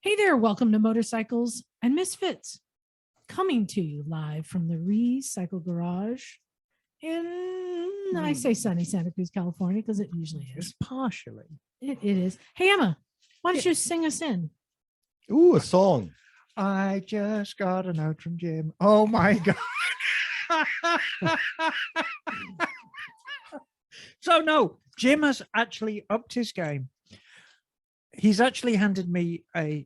Hey there, welcome to Motorcycles and Misfits, coming to you live from the Recycle Garage in, I say sunny Santa Cruz, California, because it usually is. Just partially. It is. Hey, Emma, why don't you sing us in? Ooh, a song. I just got a note from Jim. Oh my God. So no, Jim has actually upped his game. He's actually handed me a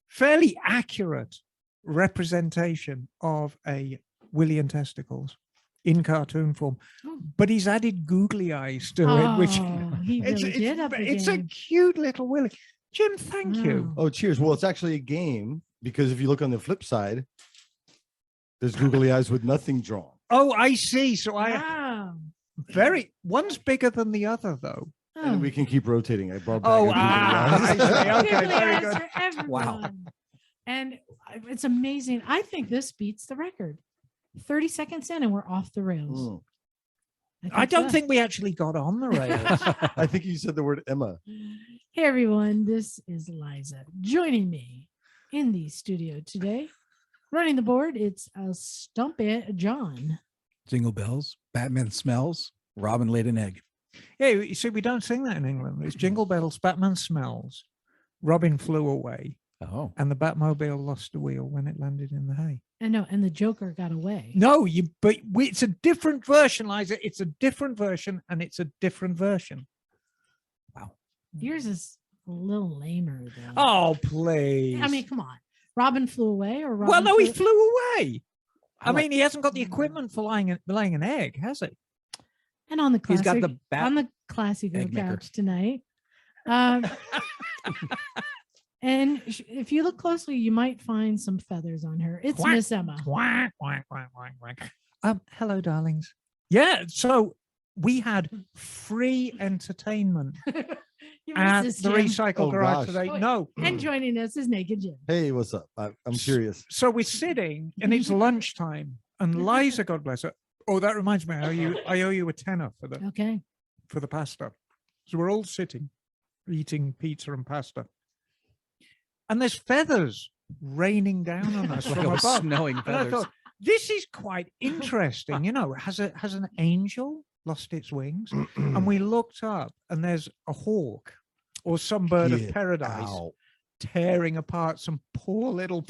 fairly accurate representation of a willy and testicles in cartoon form, but he's added googly eyes to it, which he really did up the it's a game. cute little willy. Jim, thank you. Oh, cheers. Well, it's actually a game because if you look on the flip side, there's googly eyes with nothing drawn. Oh, I see. So Wow. one's bigger than the other, though. And we can keep rotating. I brought back Oh, a googly eyes. I see. Okay, Googly very eyes good. for everyone. Wow. And it's amazing. I think this beats the record. 30 seconds in and we're off the rails. I don't so. think we actually got on the rails. I think you said the word Emma. Hey everyone, this is Liza. Joining me in the studio today, running the board, it's Stumpy John. Jingle bells, Batman smells, Robin laid an egg. Yeah, you see, we don't sing that in England. It's Jingle Bells, Batman Smells, Robin Flew Away, Oh, and the Batmobile lost the wheel when it landed in the hay. And no, and the Joker got away. No, it's a different version, Liza. It's a different version, and it's a different version. Wow. Yours is a little lamer though. Oh, please. I mean, come on. Robin flew away or Robin well, no, he flew- flew away. I mean, he hasn't got the equipment for laying an egg, has he? And on the he's classic, got the bat on the classy go egg maker. couch tonight. And if you look closely, you might find some feathers on her. It's Quack, Miss Emma. Quack, quack, quack, quack, quack. Hello, darlings. Yeah, so we had free entertainment You at missed the this, Jim. Recycle Oh, Garage gosh. today. Oh, No. And joining us is Naked Jim. Hey, what's up? I'm curious. So we're sitting and it's lunchtime and Liza, God bless her. Oh, that reminds me, I owe you a tenner Okay. for the pasta. So we're all sitting, eating pizza and pasta. And there's feathers raining down on us like from it was above. snowing And I feathers. thought, this is quite interesting. You know, has an angel lost its wings? And we looked up and there's a hawk or some bird of Get paradise out. tearing apart some poor little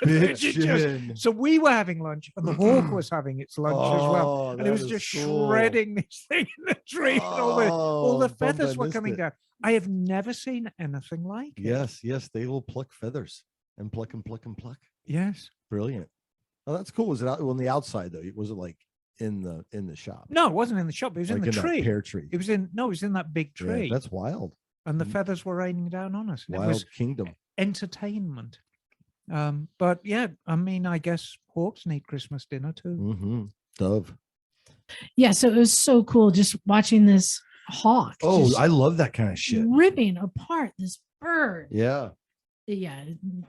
pigeon. Bitchin'. So we were having lunch and the hawk was having its lunch as well. Oh, And it that was is just cool. shredding this thing in the tree. And all Oh, the bummed feathers I were missed coming it. down. I have never seen anything like it. Yes, they will pluck feathers and pluck and pluck and pluck. Yes. Brilliant. Oh, that's cool. Was it out on the outside though? Was it like in the shop? No, it wasn't in the shop. It was Like in the that tree. pear tree. It was in that big Yeah, tree. that's wild. And the feathers were raining down on us. And it Wild was kingdom. entertainment. But yeah, I mean, I guess hawks need Christmas dinner too. Mm-hmm. Dove. Yeah, so it was so cool just watching this hawk. Oh, just I love that kind of shit. ripping apart this bird. Yeah. Yeah,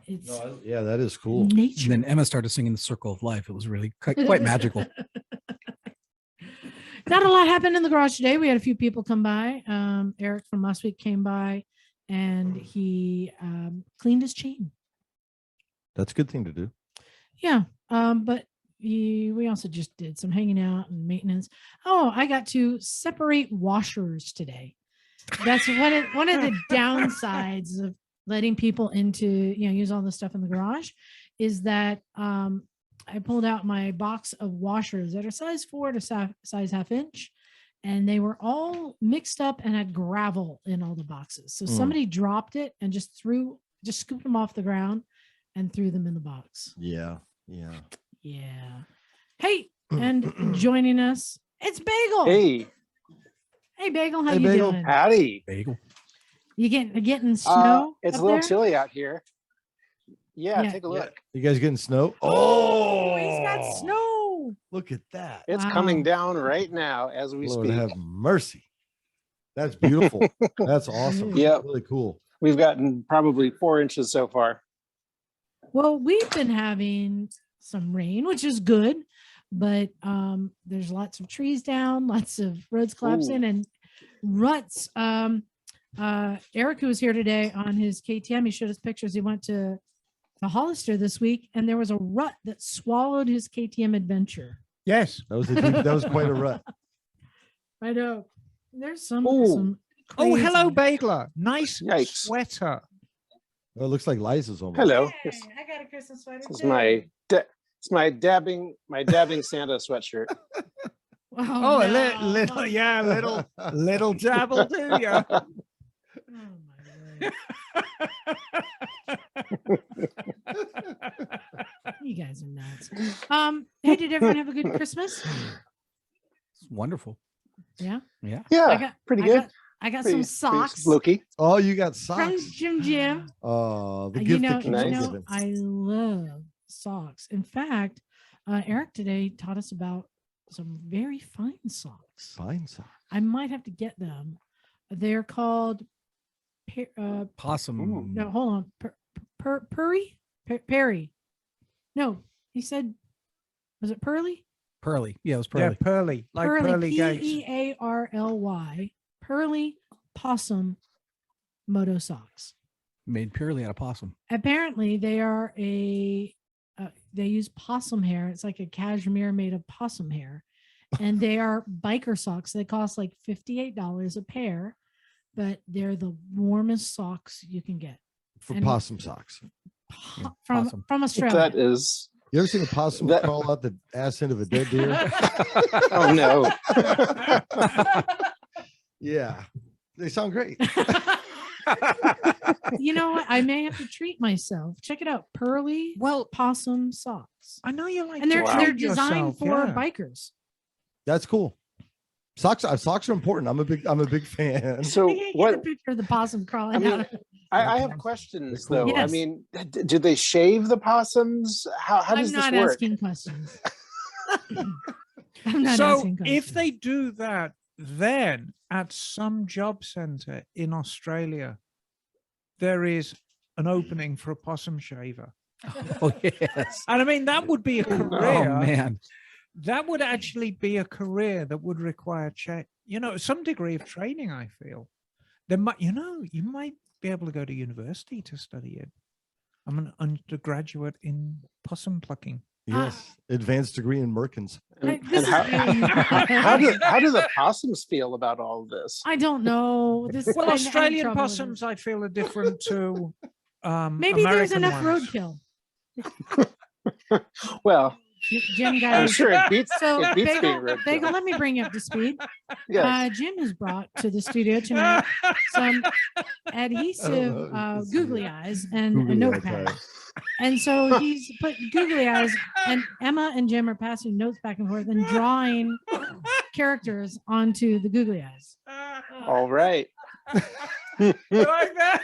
it's Yeah, that is cool. nature. And then Emma started singing the Circle of Life. It was really quite magical. Not a lot happened in the garage today. We had a few people come by. Eric from last week came by and he cleaned his chain. That's a good thing to do. Yeah. But we also just did some hanging out and maintenance. Oh, I got to separate washers today. That's one of the downsides of letting people into, use all the stuff in the garage is that I pulled out my box of washers that are size 4 to size half inch, and they were all mixed up and had gravel in all the boxes. So somebody dropped it and just scooped them off the ground and threw them in the box. Yeah. Hey, and joining us, it's Bagel. Hey, Bagel, how Hey, you Bagel. doing? Howdy. Bagel. You getting snow? It's a up little there? chilly out here. Yeah, Yeah. take a look. You guys getting snow? Oh, he's got snow. Look at that. It's Wow. coming down right now as we Lord speak. have mercy. That's beautiful. That's awesome. Yep. Really cool. We've gotten probably 4 inches so far. Well, we've been having some rain, which is good, but there's lots of trees down, lots of roads collapsing, and ruts. Eric, who was here today on his KTM, he showed us pictures. He went to Hollister this week, and there was a rut that swallowed his KTM adventure. Yes. That was quite a rut. I know. There's some. Ooh. Oh, crazy- hello, Bagler. Nice Yikes. sweater. Oh, it looks like Liza's almost. Hello. Hey, This I got a Christmas sweater. is too. my dabbing Santa sweatshirt. Oh, a no. little, yeah, little dabble, do you? Oh my word. You guys are nuts. Hey, did everyone have a good Christmas? It's wonderful. Yeah. Yeah. Yeah, pretty good. I got Pretty- some pretty socks Fluky. Oh, you got from socks. Jim. Oh, the You gift know, that keeps on Nice. giving. I love socks. In fact, Eric today taught us about some very fine socks. Fine socks. I might have to get them. They're called Possum. Ooh. no, hold on. Perry. No, he said, was it Pearly? Pearly. Yeah, it was Yeah, pearly. pearly, like pearly gates. Pearly. Pearly possum moto socks. Made purely out of possum. Apparently, they are they use possum hair. It's like a cashmere made of possum hair, and they are biker socks. They cost like $58 a pair, but they're the warmest socks you can get For And- possum socks. from Possum. Australia. That is. You ever seen a possum That- crawl out the ass end of a dead deer? Oh no. Yeah. They sound great. You know what? I may have to treat myself. Check it out, Pearly Well, possum socks, I know you like and to they're Wow. they're treat designed yourself, for yeah. bikers. That's cool. Socks are important. I'm a big fan. So I can't get what? the picture of the possum crawling I mean, out. I have questions They're cool. though. I Yes. mean, do they shave the possums? How I'm does this not work? asking questions. I'm not So asking questions. if they do that, then at some job center in Australia, there is an opening for a possum shaver. Oh, yes. And I mean, that would be a Oh, career. Oh, man. That would actually be a career that would require some degree of training. I feel there might, you might be able to go to university to study it. I'm an undergraduate in possum plucking. Yes. Advanced degree in Merkins. And, This and is how do the possums feel about all of this? I don't know. This Well, I'm in Australian trouble with possums, this. I feel, are different to Maybe there's American enough ones. roadkill. Well, Jim got I'm his- sure it beats So it beats being Bagel, roadkill. Bagel, let me bring you up to speed. Yes. Jim has brought to the studio tonight some adhesive know. googly eyes and a Googly eyes, notepad. right. And so he's put googly eyes, and Emma and Jim are passing notes back and forth and drawing characters onto the googly eyes. All right. You like that?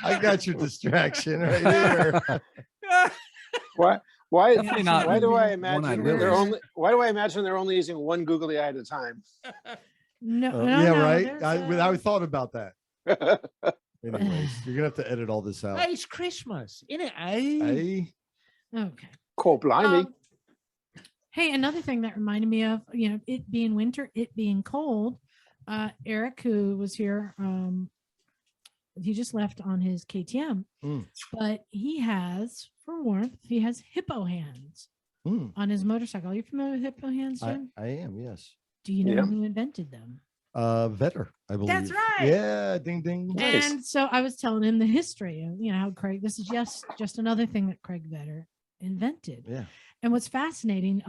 I got your distraction right here. Why? Definitely not Why do I one-eyed imagine willies. they're only? Why do I imagine they're only using one googly eye at a time? No, no, Yeah, no, right. there's, I thought about that. Anyways, you're gonna have to edit all this out. Hey, it's Christmas, isn't it? Eh? Hey, okay. Cool, blimey. Hey, another thing that reminded me of, it being winter, it being cold. Eric, who was here, he just left on his KTM, but he has, for warmth, he has hippo hands on his motorcycle. Are you familiar with hippo hands, Jim? I am. Yes. Do you know Yeah. who invented them? Vetter, I believe. That's right. Yeah. Ding ding. Nice. And so I was telling him the history of, how Craig, this is just another thing that Craig Vetter invented. Yeah. And what's fascinating,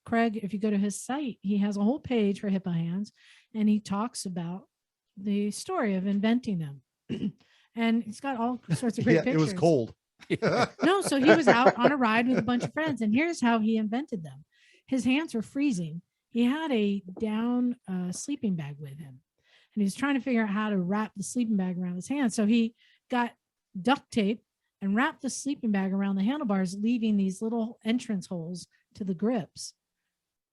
Craig, if you go to his site, he has a whole page for hippo hands, and he talks about the story of inventing them. And he's got all sorts of great Yeah. pictures. It was cold. No, so he was out on a ride with a bunch of friends, and here's how he invented them. His hands were freezing. He had a down sleeping bag with him, and he was trying to figure out how to wrap the sleeping bag around his hand. So he got duct tape and wrapped the sleeping bag around the handlebars, leaving these little entrance holes to the grips,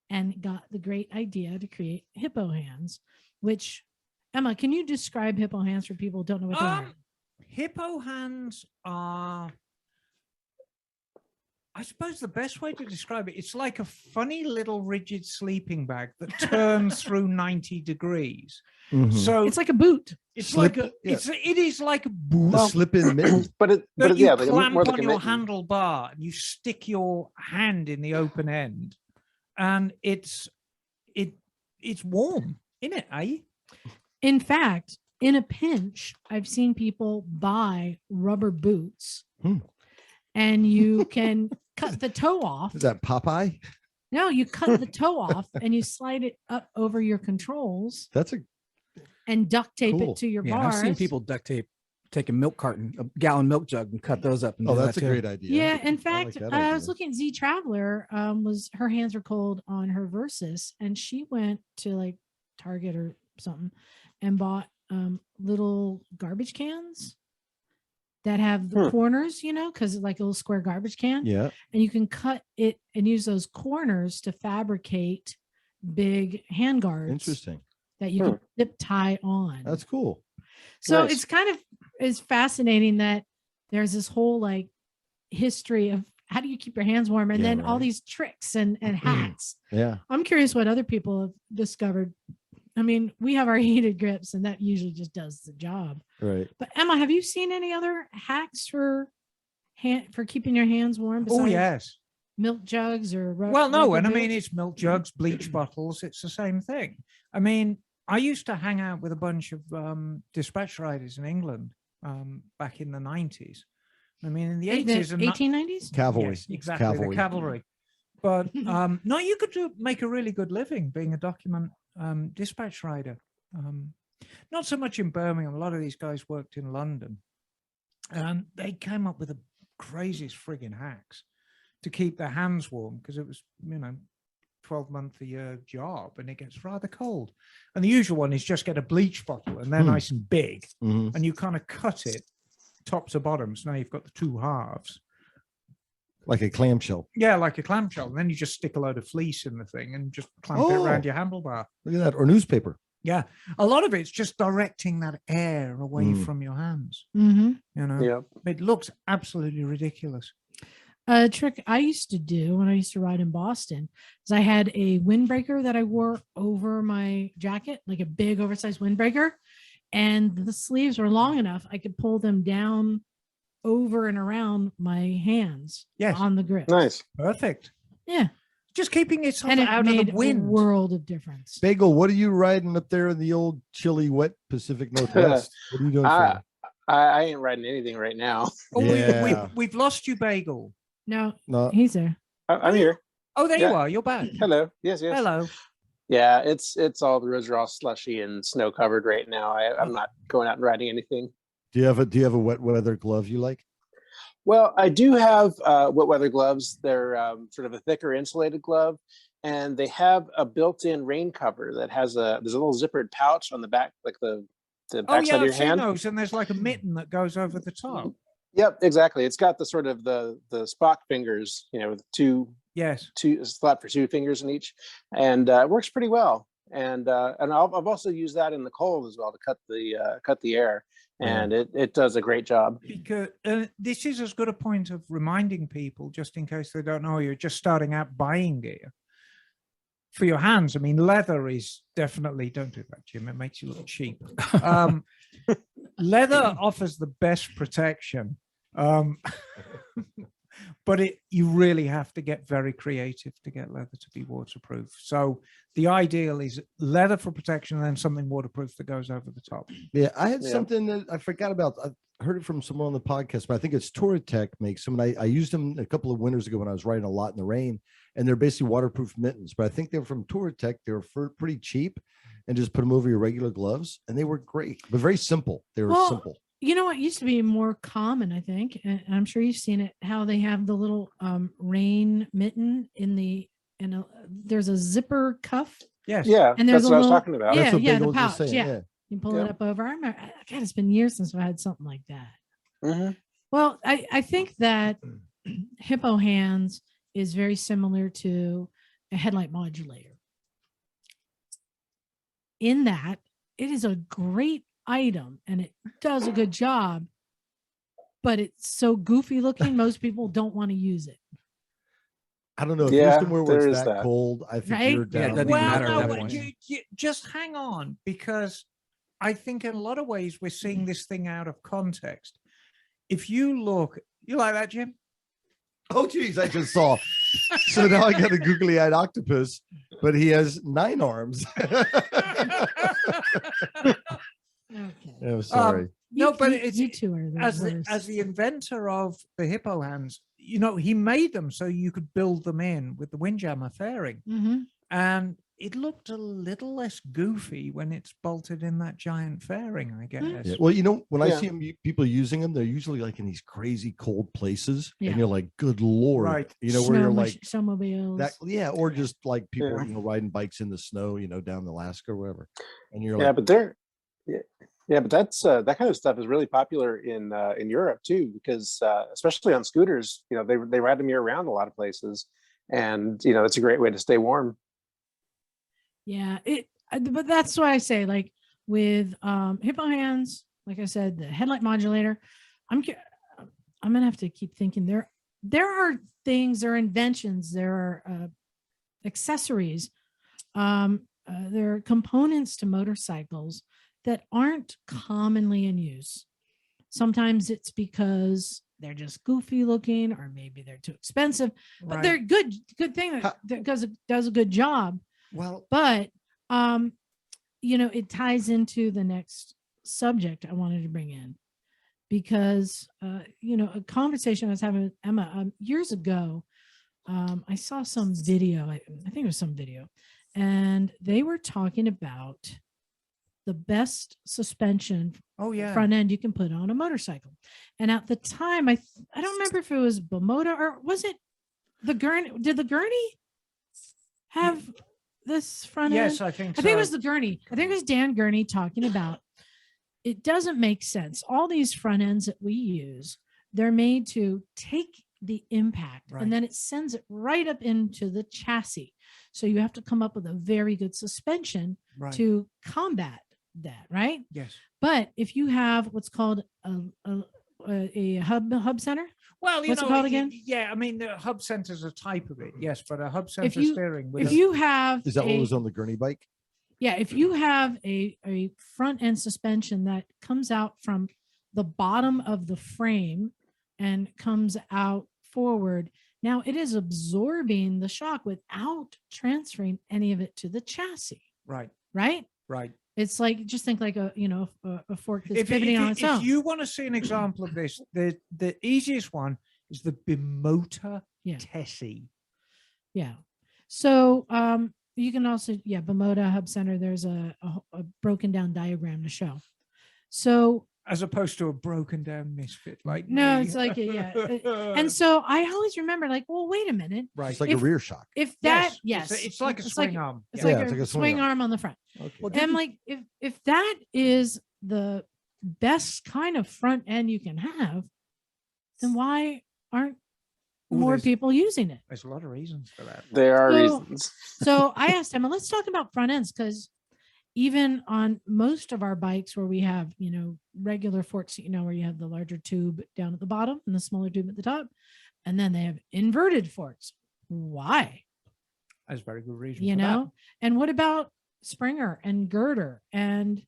and got the great idea to create hippo hands, which, Emma, can you describe hippo hands for people who don't know what they are? Hippo hands are I suppose the best way to describe it, it's like a funny little rigid sleeping bag that turns through 90 degrees. Mhm. So It's like a boot. it's slip- like yeah. it is like a boot A slip-in mitten. but that you yeah, like clamp more like on a your mitten. handlebar and you stick your hand in the open end, and it's warm, isn't it? Eh? In fact, in a pinch, I've seen people buy rubber boots and you can cut the toe off. Is that Popeye? No, you cut the toe off and you slide it up over your controls That's a and duct tape Cool. it to your Yeah, bars. I've seen people duct tape, take a milk carton, a gallon milk jug, and cut those up. And oh, do that's that a too. great idea. Yeah, in I fact, like that I was idea. looking at Z Traveler. Was her hands were cold on her Versus, and she went to like Target or something and bought little garbage cans that have the corners, because it's like a little square garbage can. Yeah. And you can cut it and use those corners to fabricate big hand guards Interesting. that you can zip tie on. That's cool. So Nice. it's kind of is fascinating that there's this whole like history of how do you keep your hands warm, and Yeah, then all right. these tricks and hacks. Yeah. I'm curious what other people have discovered. I mean, we have our heated grips, and that usually just does the job. Right. But Emma, have you seen any other hacks for keeping your hands warm? Oh besides yes. milk jugs or Well, no, rubber and I mean boots? it's milk jugs, bleach bottles. It's the same thing. I mean, I used to hang out with a bunch of dispatch riders in England back in the 90s. I mean, in the 80s and 1890s. Cavalry. yes, exactly, Cavalry. the cavalry. But no, you could make a really good living being a document dispatch rider. Not so much in Birmingham. A lot of these guys worked in London, and they came up with the craziest frigging hacks to keep their hands warm, because it was 12-month a year job and it gets rather cold. And the usual one is just get a bleach bottle, and they're nice and big, Mhm. and you kind of cut it top to bottom. So now you've got the two halves. Like a clamshell. Yeah, like a clamshell. And then you just stick a load of fleece in the thing and just clamp it around Oh. your handlebar. Look at that. Or newspaper. Yeah. A lot of it's just directing that air away Mm. from your hands. Mm-hmm. Yeah. It looks absolutely ridiculous. A trick I used to do when I used to ride in Boston is I had a windbreaker that I wore over my jacket, like a big oversized windbreaker, and the sleeves were long enough I could pull them down over and around my hands Yes. on the grip. Nice. Perfect. Yeah. Just keeping it And it out of made the a wind. world of difference. Bagel, what are you riding up there in the old chilly, wet Pacific Northwest? What are you doing? For I ain't riding anything right now. Oh, Yeah. we've lost you, Bagel. No, No. he's there. I'm here. Oh, there Yeah. you are. You're back. Hello. Yes. Hello. Yeah, it's all the roads are all slushy and snow covered right now. I'm not going out and riding anything. Do you have a wet weather glove you like? Well, I do have wet weather gloves. They're sort of a thicker insulated glove, and they have a built-in rain cover that has there's a little zippered pouch on the back, like the Oh, backside yeah, of I've your seen hand. those. And there's like a mitten that goes over the top. Yep, exactly. It's got the sort of the Spock fingers, with two Yes. slot for two fingers in each, and it works pretty well. And I've also used that in the cold as well to cut the air, and it does a great job. Because this is as good a point of reminding people, just in case they don't know, you're just starting out buying gear for your hands. I mean, leather is definitely, don't do that, Jim. It makes you look cheap. Leather offers the best protection. But you really have to get very creative to get leather to be waterproof. So the ideal is leather for protection and then something waterproof that goes over the top. Yeah, I had Yeah. something that I forgot about. I heard it from someone on the podcast, but I think it's Touratech makes them. And I used them a couple of winters ago when I was riding a lot in the rain, and they're basically waterproof mittens. But I think they're from Touratech. They were pretty cheap, and just put them over your regular gloves, and they were great, but very simple. They were Well, simple. You know what used to be more common, I think, and I'm sure you've seen it, how they have the little rain mitten there's a zipper cuff. Yes. Yeah, And there's that's a what I was little- talking about. Yeah, That's what the Bagel was just pouch, saying. yeah. Yeah. You pull Yeah. it up over. I remember, God, it's been years since I've had something like that. Mhm. Well, I think that hippo hands is very similar to a headlight modulator in that it is a great item and it does a good job, but it's so goofy looking, most people don't want to use it. I don't know if Yeah, you're somewhere where there it's is that that. cold. I think Right? you're Yeah, it down. doesn't with even the matter at cold that one. point. just hang on, because I think in a lot of ways we're seeing this thing out of context. If you look, you like that, Jim? Oh, geez, I just saw. So now I got a googly-eyed octopus, but he has 9 arms. Okay. I'm sorry. No, but you, it's you two are the as worst. the inventor of the hippo hands, you know, he made them so you could build them in with the windjammer fairing, Mhm. and it looked a little less goofy when it's bolted in that giant fairing, I guess. Yeah. Well, you know, when I Yeah. see people using them, they're usually like in these crazy cold places, Yeah. and you're like, "Good Lord!" Right. You know, where you're like snowmobiles. that, yeah, or just like people, Yeah. you know, riding bikes in the snow, you know, down in Alaska or wherever, and you're Yeah, like, but they're yeah, but that's that kind of stuff is really popular in Europe too, because especially on scooters, you know, they ride them year round a lot of places, and you know, it's a great way to stay warm. Yeah, but that's why I say, like, with hippo hands, like I said, the headlight modulator, I'm gonna have to keep thinking there are things, there are inventions, there are accessories, there are components to motorcycles that aren't commonly in use. Sometimes it's because they're just goofy looking, or maybe they're too expensive, but they're good thing that does a good job. well, But you know, it ties into the next subject I wanted to bring in, because you know, a conversation I was having with Emma years ago. I saw some video. I think it was some video, and they were talking about the best suspension Oh yeah. front end you can put on a motorcycle. And at the time, I don't remember if it was Bimota or was it the Gurney. Did the Gurney have this front end? Yes, I think I so. think it was the Gurney. I think it was Dan Gurney talking about it doesn't make sense. All these front ends that we use, they're made to take the impact Right. and then it sends it right up into the chassis. So you have to come up with a very good suspension Right. to combat that, right? Yes. But if you have what's called a hub center, Well, you what's know, it called again? yeah, I mean, the hub center is a type of it, yes, but a hub center If you steering. With if a- you have is that what was on the gurney bike? yeah, if you have a front end suspension that comes out from the bottom of the frame and comes out forward, now it is absorbing the shock without transferring any of it to the chassis, right, right? right. It's like, just think like a fork that's pivoting on its if own. you want to see an example of this, the easiest one is the Bimota Yeah. Tessie. Yeah. So you can also, Bimota Hub Center, there's a broken down diagram to show. So As opposed to a broken down misfit like no, me. it's like, and so I always remember, like, well, wait a minute. right. It's like If- a rear shock. If that, Yes, yes, it's like a swing arm. It's Yeah, like it's a like a swing swing arm on the front. Okay. Well, And I'm like, if that is the best kind of front end you can have, then why aren't Ooh, more there's- people using it? There's a lot of reasons for that. There are So- reasons. So I asked Emma, let's talk about front ends, because even on most of our bikes where we have, regular forks, where you have the larger tube down at the bottom and the smaller tube at the top, and then they have inverted forks. Why? That's a very good reason. You for know? And what about Springer and Girder and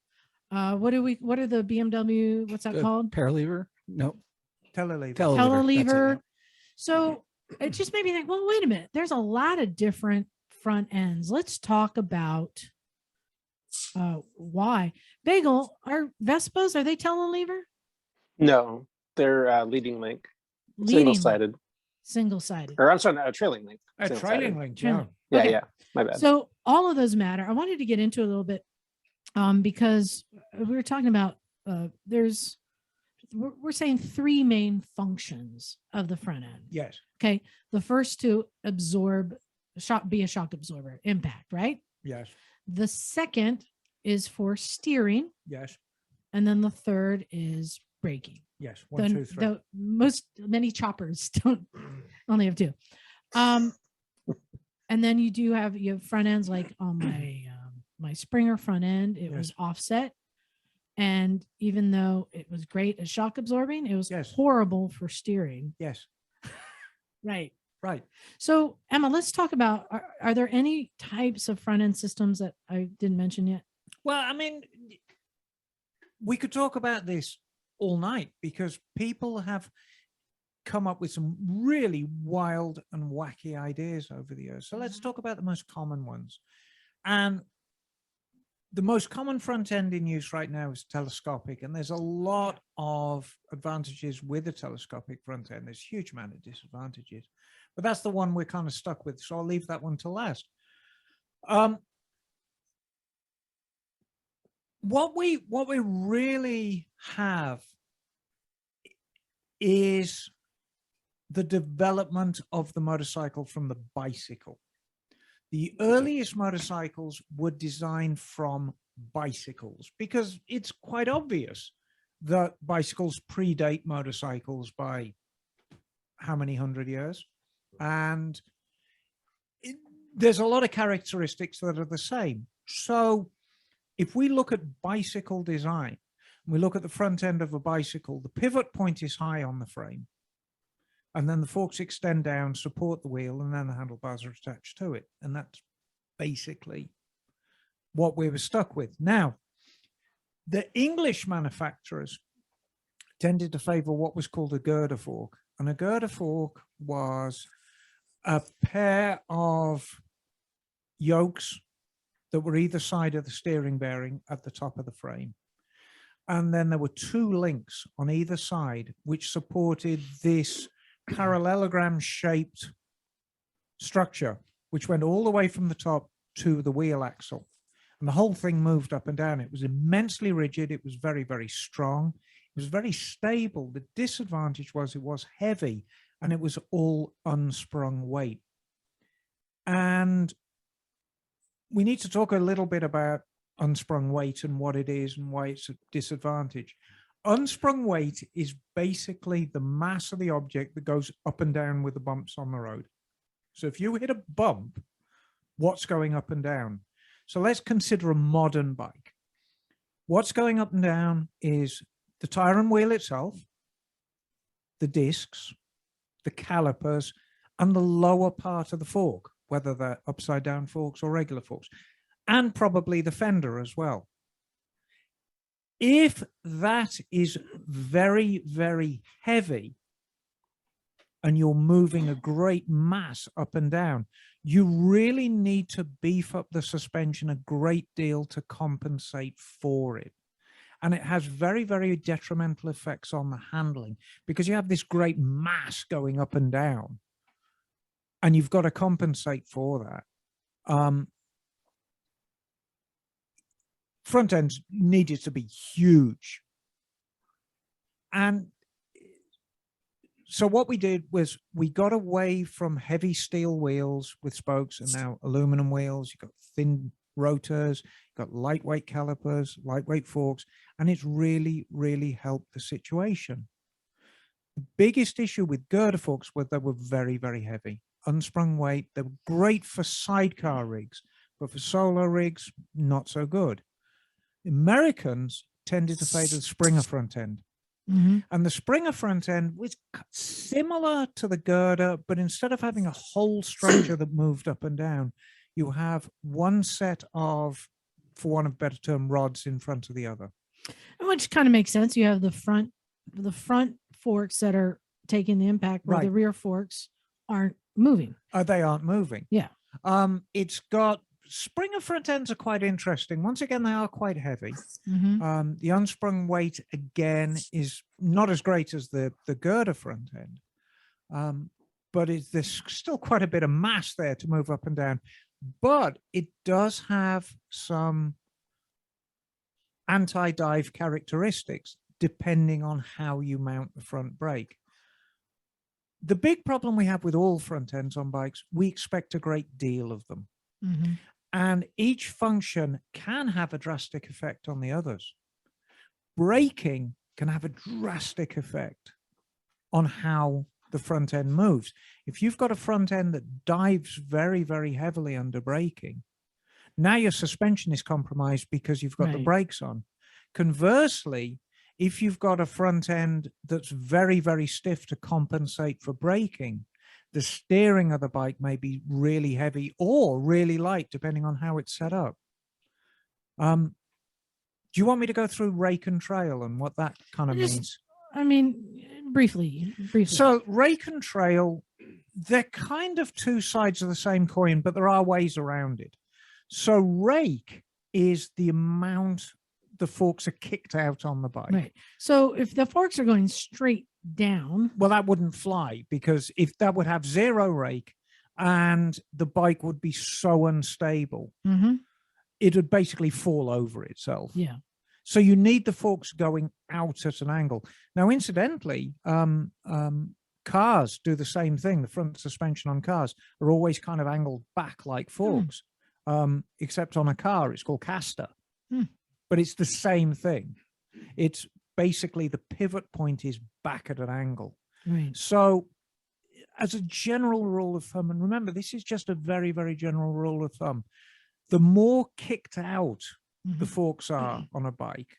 what are the BMW, what's that The called? Paralever? No. that. Telelever. Telelever. That's it, Telelever. yeah. So it just made me think, well, wait a minute. There's a lot of different front ends. Let's talk about why. Bagel, are Vespas, are they telelever? No, they're leading link, Leading single-sided. single-sided. Or I'm sorry, no, trailing link. A single-sided. trailing link, Trailing. yeah. Yeah, Okay. yeah. My bad. So all of those matter. I wanted to get into a little bit because we were talking about we're saying three main functions of the front end. Yes. Okay. The first to be a shock absorber, impact, right? Yes. The second is for steering. Yes. And then the third is braking. Yes. One, two, three. Many choppers don't only have two. And then you have front ends, like on my Springer front end, it was offset. And even though it was great at shock absorbing, it was Yes. horrible for steering. Yes. Right. Right. So Emma, let's talk about, are there any types of front end systems that I didn't mention yet? Well, I mean, we could talk about this all night because people have come up with some really wild and wacky ideas over the years. So let's talk about the most common ones. And the most common front end in use right now is telescopic, and there's a lot of advantages with a telescopic front end. There's a huge amount of disadvantages, but that's the one we're kind of stuck with. So I'll leave that one to last. What we really have is the development of the motorcycle from the bicycle. The earliest motorcycles were designed from bicycles because it's quite obvious that bicycles predate motorcycles by how many 100 years. And there's a lot of characteristics that are the same. So if we look at bicycle design, we look at the front end of a bicycle, the pivot point is high on the frame. And then the forks extend down, support the wheel, and then the handlebars are attached to it. And that's basically what we were stuck with. Now, the English manufacturers tended to favor what was called a girder fork. And a girder fork was a pair of yokes that were either side of the steering bearing at the top of the frame. And then there were two links on either side, which supported this parallelogram shaped structure, which went all the way from the top to the wheel axle. And the whole thing moved up and down. It was immensely rigid. It was very, very strong. It was very stable. The disadvantage was it was heavy and it was all unsprung weight. And we need to talk a little bit about unsprung weight and what it is and why it's a disadvantage. Unsprung weight is basically the mass of the object that goes up and down with the bumps on the road. So if you hit a bump, what's going up and down? So let's consider a modern bike. What's going up and down is the tire and wheel itself, the discs, the calipers, and the lower part of the fork, whether they're upside down forks or regular forks, and probably the fender as well. If that is very, very heavy and you're moving a great mass up and down, you really need to beef up the suspension a great deal to compensate for it. And it has very, very detrimental effects on the handling because you have this great mass going up and down and you've got to compensate for that. Front ends needed to be huge. And so what we did was we got away from heavy steel wheels with spokes and now aluminum wheels. You've got thin rotors, you've got lightweight calipers, lightweight forks, and it's really, really helped the situation. The biggest issue with girder forks was they were very, very heavy. Unsprung weight, they were great for sidecar rigs, but for solo rigs, not so good. Americans tended to favor the Springer front end. Mm-hmm. And the Springer front end was similar to the girder, but instead of having a whole structure that moved up and down, you have one set of, for want of a better term, rods in front of the other. Which kind of makes sense. You have the front forks that are taking the impact, where the rear forks aren't moving. They aren't moving. Yeah. It's got Springer front ends are quite interesting. Once again, they are quite heavy. Mm-hmm. The unsprung weight, again, is not as great as the girder front end. But there's still quite a bit of mass there to move up and down. But it does have some anti-dive characteristics depending on how you mount the front brake. The big problem we have with all front ends on bikes, we expect a great deal of them. Mm-hmm. And each function can have a drastic effect on the others. Braking can have a drastic effect on how the front end moves. If you've got a front end that dives very, very heavily under braking, now your suspension is compromised because you've got the brakes on. Conversely, if you've got a front end that's very, very stiff to compensate for braking, The steering of the bike may be really heavy or really light, depending on how it's set up. Do you want me to go through Rake and Trail and what that kind of means? I mean, briefly. So Rake and Trail, they're kind of two sides of the same coin, but there are ways around it. So rake is the amount the forks are kicked out on the bike. Right. So if the forks are going straight down, well, that wouldn't fly, because if that would have zero rake and the bike would be so unstable, it would basically fall over itself. Yeah. So you need the forks going out at an angle. Now, incidentally, cars do the same thing. The front suspension on cars are always kind of angled back like forks, except on a car, it's called caster. But it's the same thing. It's basically the pivot point is back at an angle. Right. So as a general rule of thumb, and remember, this is just a very, very general rule of thumb, the more kicked out the forks are on a bike,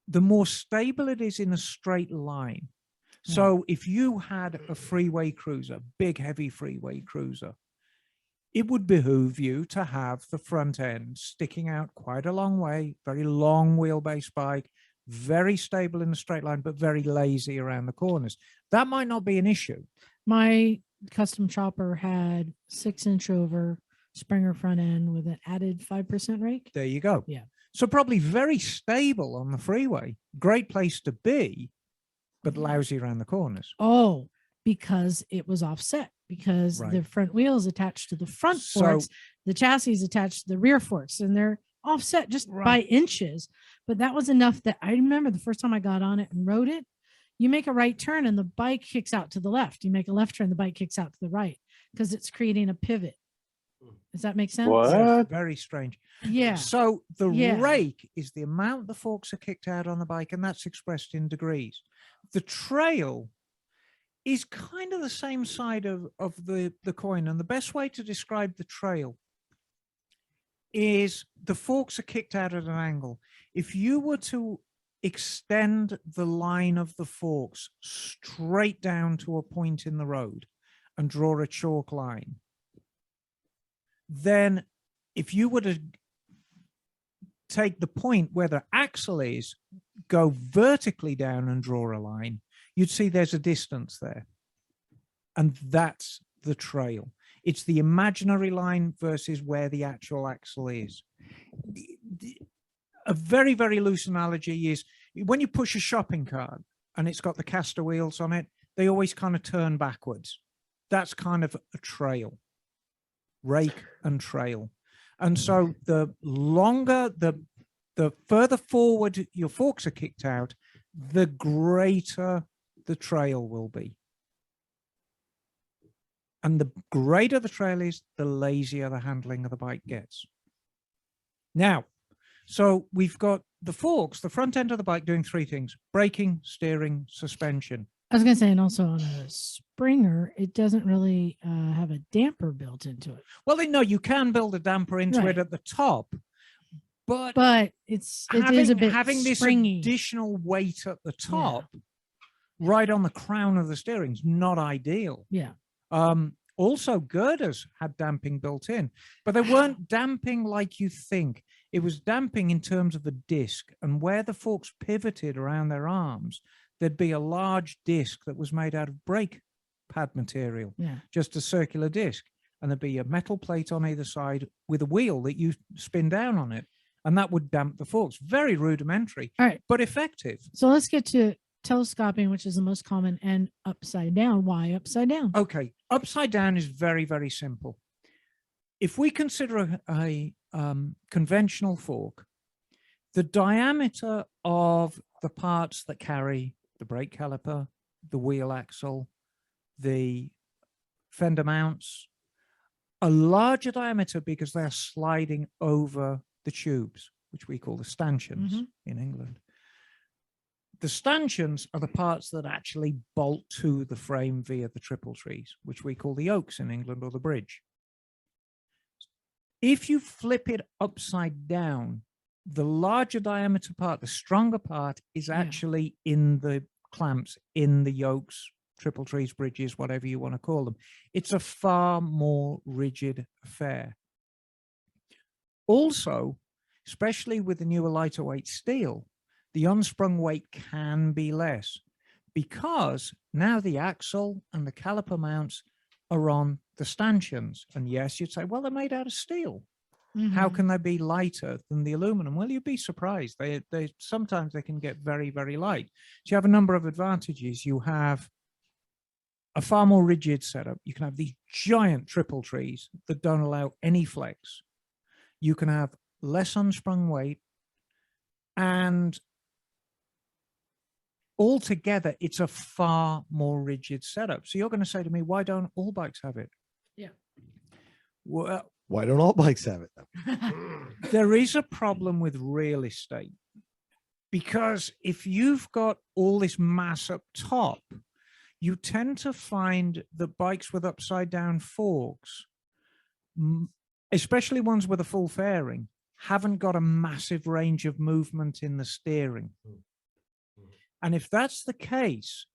the more stable it is in a straight line. So if you had a freeway cruiser, big, heavy freeway cruiser, it would behoove you to have the front end sticking out quite a long way, very long wheelbase bike, very stable in a straight line, but very lazy around the corners. That might not be an issue. My custom chopper had 6-inch over Springer front end with an added 5% rake. There you go. Yeah. So probably very stable on the freeway, great place to be, but lousy around the corners. Oh, because it was offset, because the front wheel is attached to the front forks, the chassis is attached to the rear forks, and they're offset just by inches. But that was enough that I remember the first time I got on it and rode it, you make a right turn and the bike kicks out to the left. You make a left turn, the bike kicks out to the right, because it's creating a pivot. Does that make sense? What? Very strange. Yeah. So the rake is the amount the forks are kicked out on the bike, and that's expressed in degrees. The trail is kind of the same side of the coin. And the best way to describe the trail is the forks are kicked out at an angle. If you were to extend the line of the forks straight down to a point in the road and draw a chalk line, then if you were to take the point where the axle is, go vertically down and draw a line, you'd see there's a distance there. And that's the trail. It's the imaginary line versus where the actual axle is. A very, very loose analogy is when you push a shopping cart and it's got the caster wheels on it, they always kind of turn backwards. That's kind of a trail. Rake and trail. And so the longer, the further forward your forks are kicked out, the greater the trail will be. And the greater the trail is, the lazier the handling of the bike gets. Now, so we've got the forks, the front end of the bike, doing three things: braking, steering, suspension. I was going to say, and also on a Springer, it doesn't really have a damper built into it. Well, no, you can build a damper into it at the top, but it is a bit having springy. this additional weight at the top, right on the crown of the steering, is not ideal. Yeah. Also, girders had damping built in, but they weren't damping like you think. It was damping in terms of the disc, and where the forks pivoted around their arms, there'd be a large disc that was made out of brake pad material, just a circular disc, and there'd be a metal plate on either side with a wheel that you spin down on it, and that would damp the forks. Very rudimentary, but effective. So let's get to telescoping, which is the most common, and upside down. Why upside down? Okay, upside down is very, very simple. If we consider a conventional fork, the diameter of the parts that carry the brake caliper, the wheel axle, the fender mounts, a larger diameter because they're sliding over the tubes, which we call the stanchions in England. The stanchions are the parts that actually bolt to the frame via the triple trees, which we call the yokes in England, or the bridge. If you flip it upside down, the larger diameter part, the stronger part, is actually in the clamps, in the yokes triple trees, bridges, whatever you want to call them. It's a far more rigid affair. Also, especially with the newer lighter weight steel, the unsprung weight can be less because now the axle and the caliper mounts are on the stanchions. And yes, you'd say, well, they're made out of steel. How can they be lighter than the aluminum? Well, you'd be surprised. They sometimes they can get very, very light. So you have a number of advantages. You have a far more rigid setup. You can have these giant triple trees that don't allow any flex. You can have less unsprung weight, and altogether, it's a far more rigid setup. So you're going to say to me, why don't all bikes have it? Yeah. Well, Why don't all bikes have it? there is a problem with real estate, because if you've got all this mass up top, you tend to find that bikes with upside down forks, especially ones with a full fairing, haven't got a massive range of movement in the steering. And if that's the case,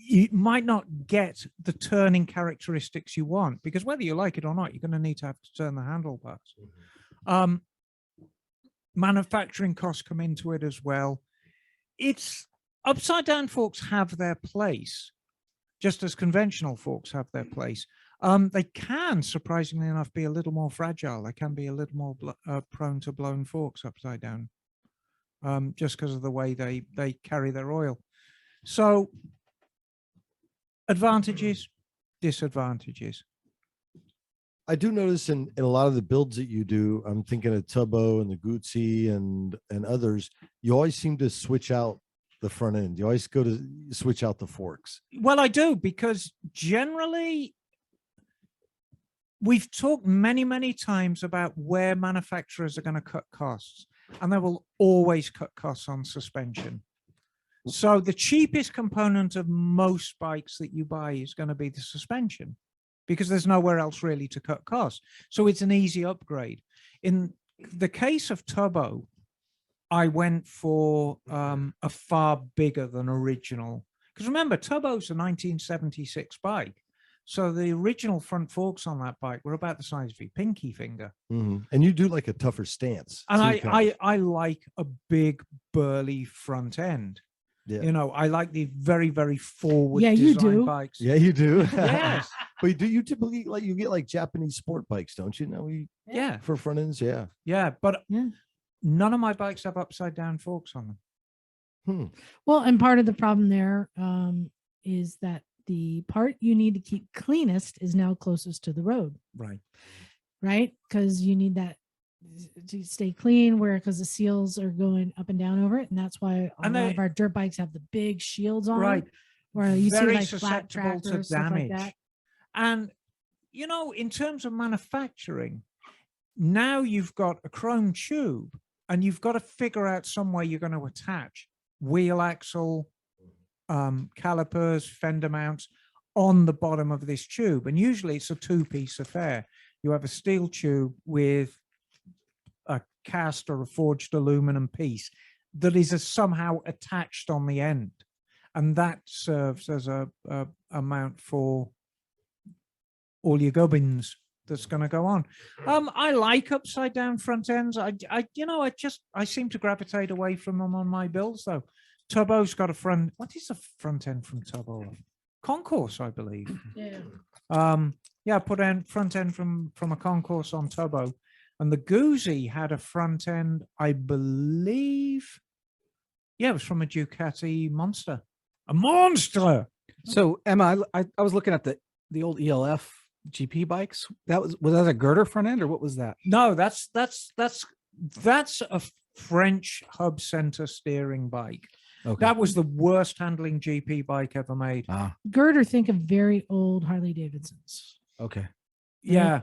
you might not get the turning characteristics you want, because whether you like it or not, you're going to need to have to turn the handlebars. Manufacturing costs come into it as well. It's upside down forks have their place, just as conventional forks have their place. They can, surprisingly enough, be a little more fragile. They can be a little more prone to blown forks upside down, just because of the way they carry their oil. So advantages, disadvantages. I do notice in a lot of the builds that you do, I'm thinking of Tubbo and the Guzzi and others, you always seem to switch out the front end. You always go to switch out the forks. Well, I do, because generally we've talked many, many times about where manufacturers are going to cut costs, and they will always cut costs on suspension. So the cheapest component of most bikes that you buy is going to be the suspension, because there's nowhere else really to cut costs. So it's an easy upgrade. In the case of Tubbo, I went for a far bigger than original, because remember, Tubbo's a 1976 bike. So the original front forks on that bike were about the size of your pinky finger. And you do like a tougher stance. And too, I like a big burly front end. Yeah. You know, I like the very, very forward you design do. bikes. Yeah, you do. Yes. But do you typically you get like Japanese sport bikes, don't you? Now Yeah. for front ends, yeah. Yeah. But Yeah. none of my bikes have upside down forks on them. Well, and part of the problem there is that the part you need to keep cleanest is now closest to the road. Right? Because you need that to stay clean, because the seals are going up and down over it, and that's why a lot of our dirt bikes have the big shields on them, where you see like flat tractors, stuff like that. And you know, in terms of manufacturing, now you've got a chrome tube, and you've got to figure out some way you're going to attach wheel axle, calipers, fender mounts on the bottom of this tube. And usually it's a two-piece affair. You have a steel tube with a cast or a forged aluminum piece that is somehow attached on the end, and that serves as a mount for all your gubbins that's going to go on. I like upside down front ends. I seem to gravitate away from them on my builds though. Tubbo's got a front. What is a front end from Tubbo? Concourse, I believe. Yeah. Put in front end from a Concourse on Tubbo. And the Guzzi had a front end, I believe. Yeah, it was from a Ducati Monster. A monster. So Emma, I was looking at the old ELF GP bikes. Was that a girder front end, or what was that? No, that's a French hub center steering bike. Okay. That was the worst handling GP bike ever made. Girder, think of very old Harley Davidsons. Okay. Yeah.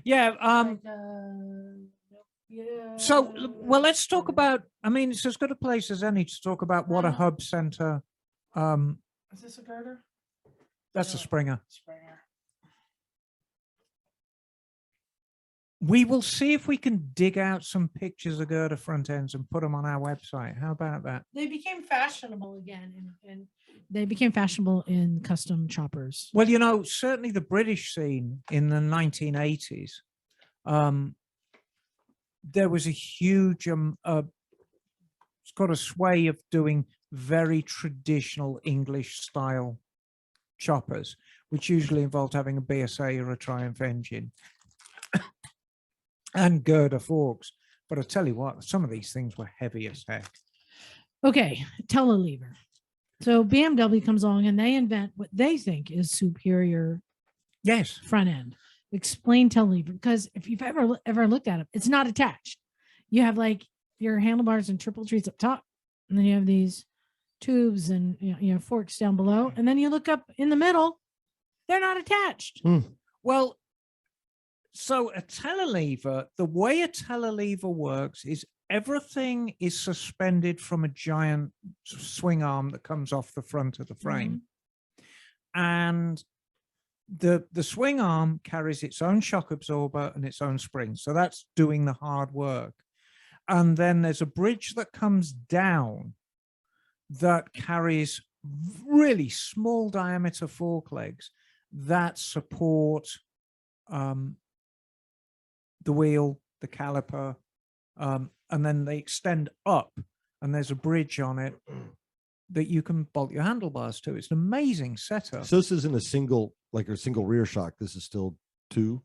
Yeah. So, well, let's talk about, it's as good a place as any to talk about what a hub center. Is this a girder? That's a Springer. We will see if we can dig out some pictures of girder front ends and put them on our website. How about that? They became fashionable again, and they became fashionable in custom choppers. Well, you know, certainly the British scene in the 1980s, there was a huge, it's got a sway of doing very traditional English style choppers, which usually involved having a BSA or a Triumph engine and girder forks. But I tell you what, some of these things were heavy as heck. Okay, telelever. So BMW comes along and they invent what they think is superior Yes. front end. Explain telelever, because if you've ever looked at it, it's not attached. You have like your handlebars and triple trees up top, and then you have these tubes and you know forks down below, and then you look up in the middle, they're not attached. Well, so a telelever, the way a telelever works is everything is suspended from a giant swing arm that comes off the front of the frame. And the swing arm carries its own shock absorber and its own spring. So that's doing the hard work. And then there's a bridge that comes down that carries really small diameter fork legs that support the wheel, the caliper, and then they extend up, and there's a bridge on it that you can bolt your handlebars to. It's an amazing setup. So this isn't a single rear shock. This is still two.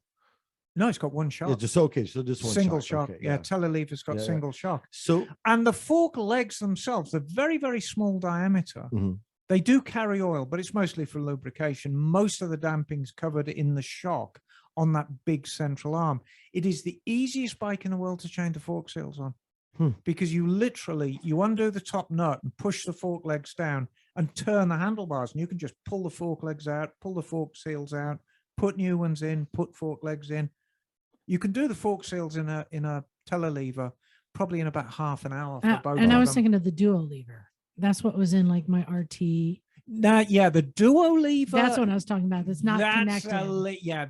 No, it's got one shock. Yeah, just okay. So just one single shock. Okay, yeah, telelever's got single shock. So and the fork legs themselves, they're very, very small diameter. They do carry oil, but it's mostly for lubrication. Most of the damping's covered in the shock on that big central arm. It is the easiest bike in the world to change the fork seals on, because you literally, you undo the top nut and push the fork legs down and turn the handlebars, and you can just pull the fork legs out, pull the fork seals out, put new ones in, put fork legs in. You can do the fork seals in a telelever probably in about half an hour. For both and I of was them. thinking of the duo lever. That's what was in like my RT. Yeah, the duo lever. That's what I was talking about. That's not connected.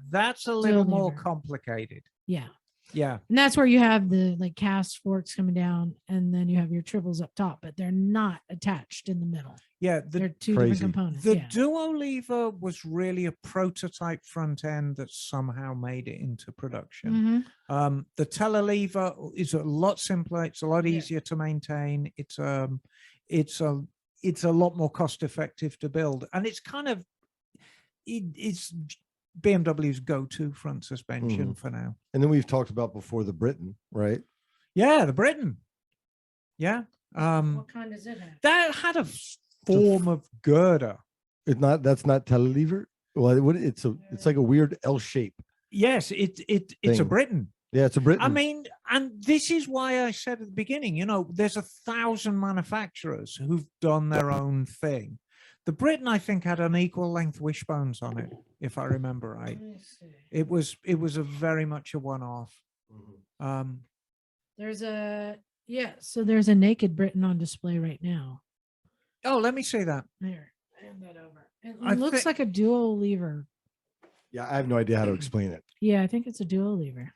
That's a little more complicated. Yeah. Yeah. And that's where you have the like cast forks coming down, and then you have your triples up top, but they're not attached in the middle. Yeah, they're two different components. The duo lever was really a prototype front end that somehow made it into production. The telelever is a lot simpler. It's a lot easier to maintain. It's a lot more cost effective to build, and it's kind of it's BMW's go-to front suspension for now. And then we've talked about before the Britain, right? Yeah, the Britain. Yeah. What kind does it have? That had a form of girder. That's not telelever. Well, it's like a weird L shape. Yes, it's a Britain. Yeah, it's a Britain. I mean, and this is why I said at the beginning, you know, there's 1,000 manufacturers who've done their own thing. The Britain, I think, had unequal length wishbones on it, if I remember right. It was a very much a one-off. There's there's a naked Britain on display right now. Oh, let me see that. There, hand that over. It looks like a dual lever. Yeah, I have no idea how to explain it. Yeah, I think it's a dual lever.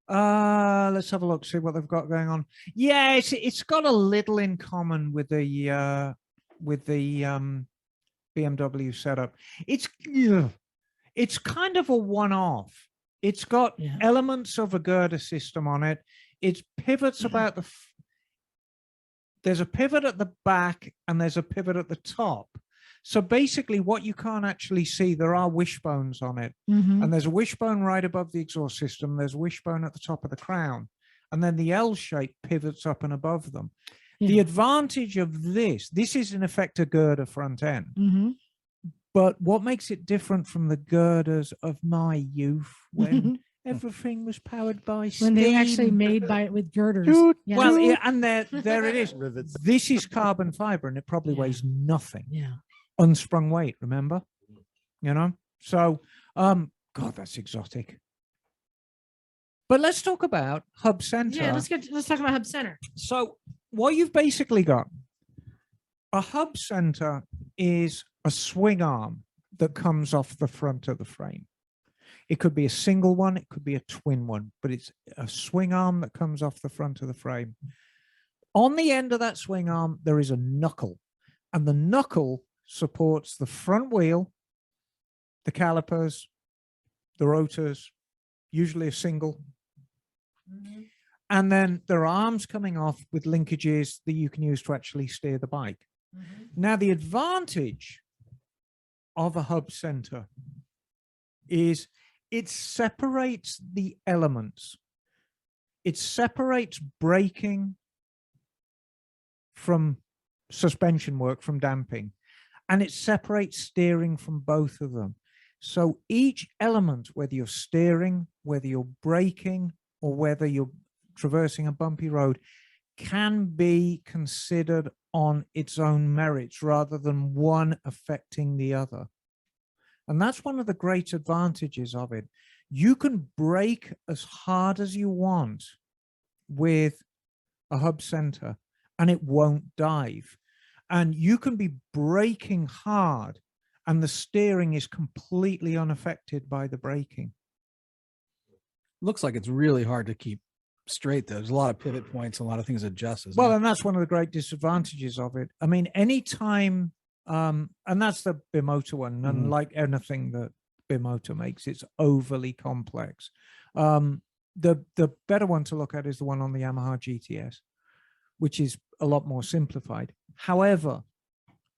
Let's have a look, see what they've got going on. Yeah, it's got a little in common with the BMW setup. It's kind of a one-off. It's got elements of a girder system on it. It pivots about there's a pivot at the back and there's a pivot at the top. So basically what you can't actually see, there are wishbones on it. And there's a wishbone right above the exhaust system. There's a wishbone at the top of the crown. And then the L shape pivots up and above them. The advantage of this is in effect a girder front end. But what makes it different from the girders of my youth when everything was powered by steam? When they actually made with girders. Well, yeah, and there it is. This is carbon fiber and it probably weighs nothing. Yeah. Unsprung weight, remember? You know? So, God, that's exotic. But let's talk about Hub Center. Yeah, let's talk about Hub Center. So what you've basically got, a Hub Center is a swing arm that comes off the front of the frame. It could be a single one, it could be a twin one, but it's a swing arm that comes off the front of the frame. On the end of that swing arm, there is a knuckle, and the knuckle supports the front wheel, the calipers, the rotors, usually a single. And then there are arms coming off with linkages that you can use to actually steer the bike. Now, the advantage of a hub center is it separates the elements. It separates braking from suspension work, from damping, and it separates steering from both of them. So each element, whether you're steering, whether you're braking, or whether you're traversing a bumpy road, can be considered on its own merits rather than one affecting the other. And that's one of the great advantages of it. You can brake as hard as you want with a hub center and it won't dive. And you can be braking hard and the steering is completely unaffected by the braking. Looks like it's really hard to keep straight. There's a lot of pivot points, a lot of things adjust. Well, and that's one of the great disadvantages of it. I mean, anytime, and that's the bimotor one, and like anything that bimotor makes, it's overly complex. The better one to look at is the one on the Yamaha GTS, which is a lot more simplified. However,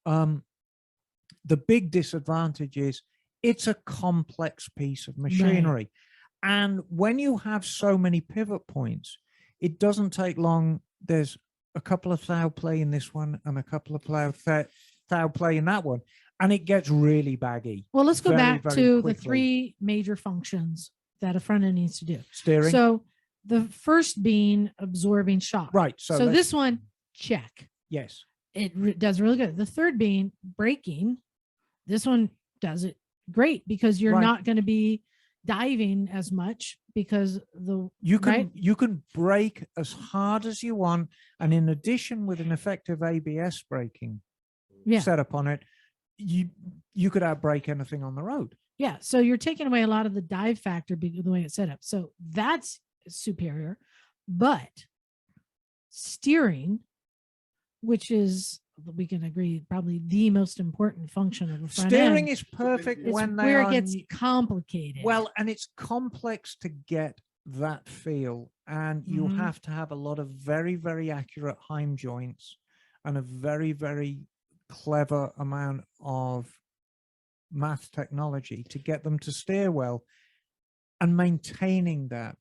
the big disadvantage is it's a complex piece of machinery. Right. And when you have so many pivot points, it doesn't take long. There's a couple of thou play in this one and a couple of thou play in that one. And it gets really baggy. Well, let's go very, back very to the quickly. 3 major functions that a front end needs to do. Steering. So the first being absorbing shock. Right. So let's- this one, check. Yes. It does really good. The third being braking. This one does it great because you're Right. not going to be diving as much because You can right? you can brake as hard as you want, and in addition, with an effective ABS braking Yeah. setup on it, you could outbrake anything on the road. Yeah. So you're taking away a lot of the dive factor because of the way it's set up. So that's superior. But steering, which is, we can agree, probably the most important function of a front Steering end, is perfect it's when they where are it gets complicated. well, and it's complex to get that feel, and you Mhm. have to have a lot of very, very accurate Heim joints and a very, very clever amount of math technology to get them to steer well, and maintaining that,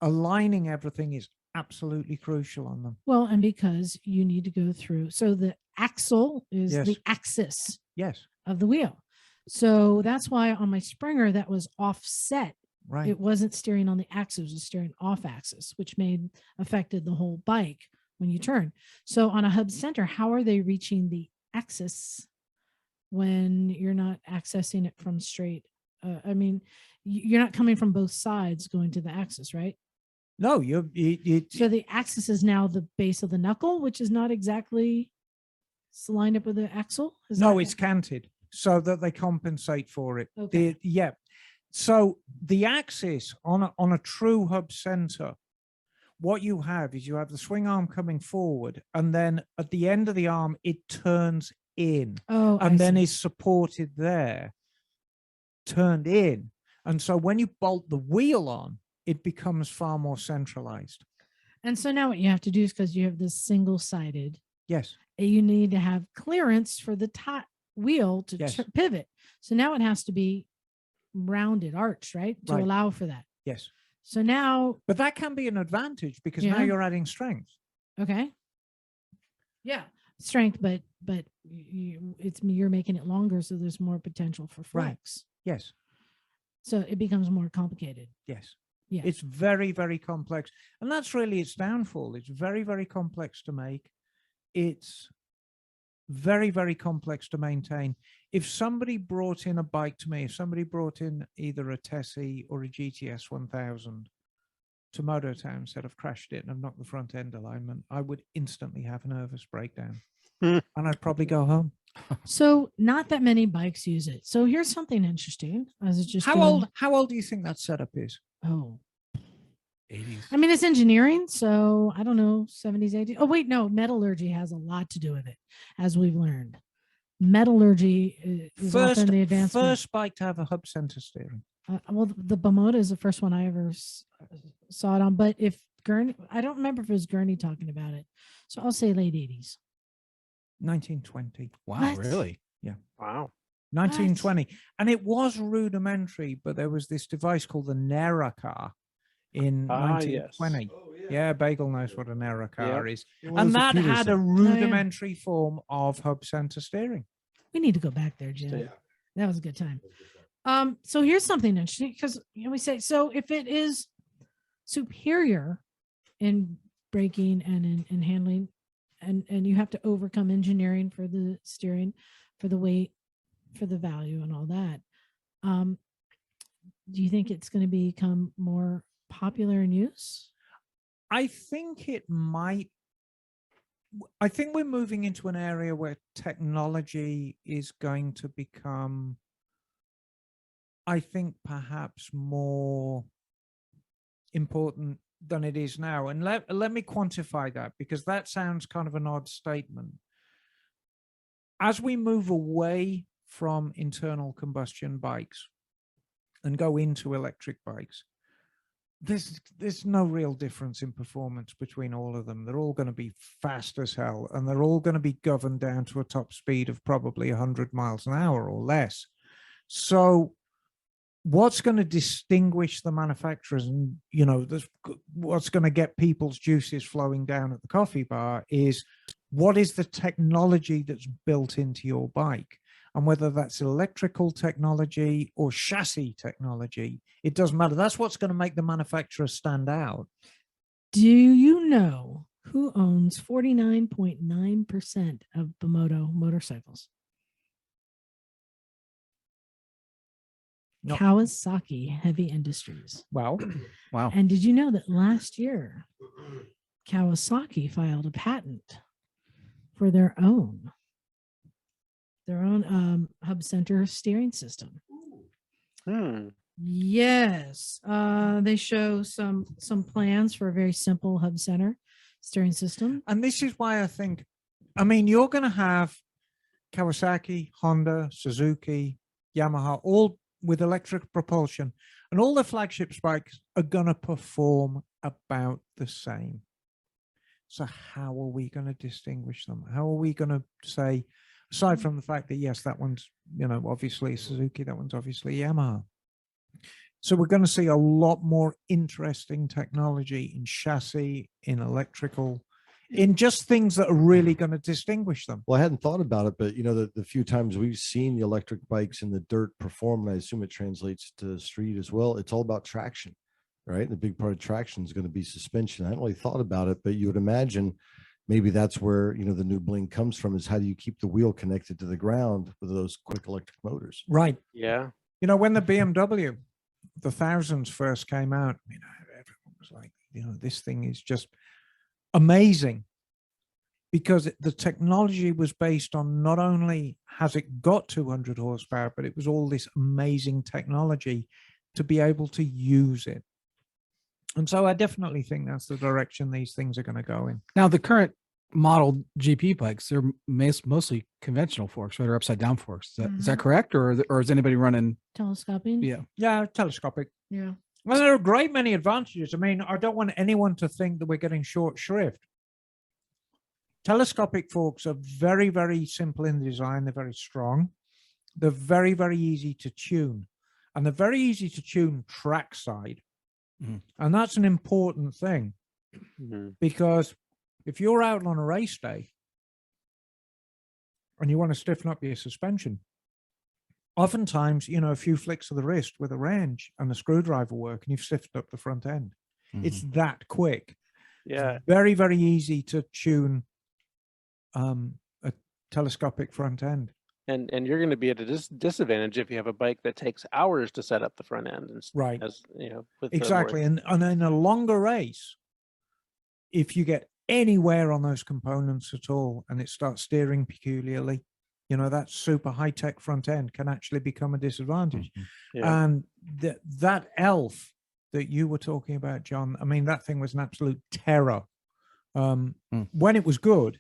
aligning everything is absolutely crucial on them. Well, and because you need to go through, so the axle is Yes. the axis Yes, of the wheel. So that's why on my Springer that was offset. right. It wasn't steering on the axis, it was steering off axis, which affected the whole bike when you turn. So on a hub center, how are they reaching the axis when you're not accessing it from straight? I mean, you're not coming from both sides going to the axis, right? No, So the axis is now the base of the knuckle, which is not exactly lined up with the axle. Is no, that- it's canted so that they compensate for it. Okay. Yeah. So the axis on a true hub center, what you have is you have the swing arm coming forward, and then at the end of the arm, it turns in, Oh, and I then see. is supported there, turned in. And so when you bolt the wheel on, it becomes far more centralized. And so now what you have to do is, because you have this single-sided, Yes. you need to have clearance for the top wheel to Yes. pivot. So now it has to be rounded, arched, right? To Right. allow for that. Yes. So now, But that can be an advantage because now Yeah. you're adding strength. okay. Yeah. Strength, but you're making it longer, so there's more potential for Right. flex. Yes. So it becomes more complicated. Yes. Yeah. It's very, very complex. And that's really its downfall. It's very, very complex to make. It's very, very complex to maintain. If somebody brought in a bike to me, if somebody brought in either a Tessie or a GTS 1000 to Motortown, instead of crashed it and have knocked the front end alignment, I would instantly have a nervous breakdown. Hmm. And I'd probably go home. So not that many bikes use it. So here's something interesting. I was just How doing- old? How old do you think that setup is? Oh, 80s. I mean, it's engineering. So I don't know, 70s, 80s. Oh, wait, no, metallurgy has a lot to do with it, as we've learned. Metallurgy is often the advancement. First bike to have a hub center steering. Well, the Bimota is the first one I ever saw it on. But if Gurney, I don't remember if it was Gurney talking about it. So I'll say late 80s. 1920. Wow, What? really? Wow. 1920. And it was rudimentary, but there was this device called the Nera car in Ah, yes. 1920. Yeah, Bagel knows what a Nera car is. One of And those that with had a Peterson. rudimentary form of hub center steering. We need to go back there, Jim. Yeah. That was a good time. So here's something interesting because we say, so if it is superior in braking and in handling, and you have to overcome engineering for the steering, for the weight, for the value and all that, do you think it's going to become more popular in use? I think it might. I think we're moving into an area where technology is going to become, I think, perhaps more important than it is now. And let me quantify that, because that sounds kind of an odd statement. As we move away from internal combustion bikes and go into electric bikes, there's no real difference in performance between all of them. They're all going to be fast as hell, and they're all going to be governed down to a top speed of probably 100 miles an hour or less. So what's going to distinguish the manufacturers, and what's going to get people's juices flowing down at the coffee bar, is what is the technology that's built into your bike? And whether that's electrical technology or chassis technology, it doesn't matter. That's what's going to make the manufacturer stand out. Do you know who owns 49.9% of Bimoto motorcycles? No. Kawasaki Heavy Industries. Well, Wow. And did you know that last year Kawasaki filed a patent for their own hub center steering system? Hmm. Yes. They show some plans for a very simple hub center steering system. and this is why I think, I mean, you're going to have Kawasaki, Honda, Suzuki, Yamaha, all with electric propulsion, and all the flagship bikes are going to perform about the same. So how are we going to distinguish them? How are we going to say, aside from the fact that, yes, that one's, obviously Suzuki, that one's obviously Yamaha. So we're going to see a lot more interesting technology in chassis, in electrical, in just things that are really going to distinguish them. Well, I hadn't thought about it, but the few times we've seen the electric bikes in the dirt perform, and I assume it translates to street as well, it's all about traction, right? And the big part of traction is going to be suspension. I hadn't really thought about it, but you would imagine maybe that's where, the new bling comes from, is how do you keep the wheel connected to the ground with those quick electric motors? Right. Yeah. When the BMW, the thousands first came out, everyone was like, this thing is just amazing, because the technology was based on not only has it got 200 horsepower, but it was all this amazing technology to be able to use it. And so I definitely think that's the direction these things are going to go in. Now, the current model GP bikes, they're mostly conventional forks, right? Or upside down forks. Is that correct? Or is anybody running? Telescoping. Yeah. Yeah, telescopic. Yeah. Well, there are a great many advantages. I mean, I don't want anyone to think that we're getting short shrift. Telescopic forks are very, very simple in design. They're very strong. They're very, very easy to tune. And they're very easy to tune trackside. Mhm. And that's an important thing, Mhm. because if you're out on a race day and you want to stiffen up your suspension, oftentimes, a few flicks of the wrist with a wrench and a screwdriver work, and you've stiffened up the front end. It's that quick. Yeah. It's very, very easy to tune a telescopic front end. And you're going to be at a disadvantage if you have a bike that takes hours to set up the front end. And Right. As with Exactly. And in a longer race, if you get anywhere on those components at all and it starts steering peculiarly, that super high-tech front end can actually become a disadvantage. Yeah. And that elf that you were talking about, John, I mean, that thing was an absolute terror. When it was good,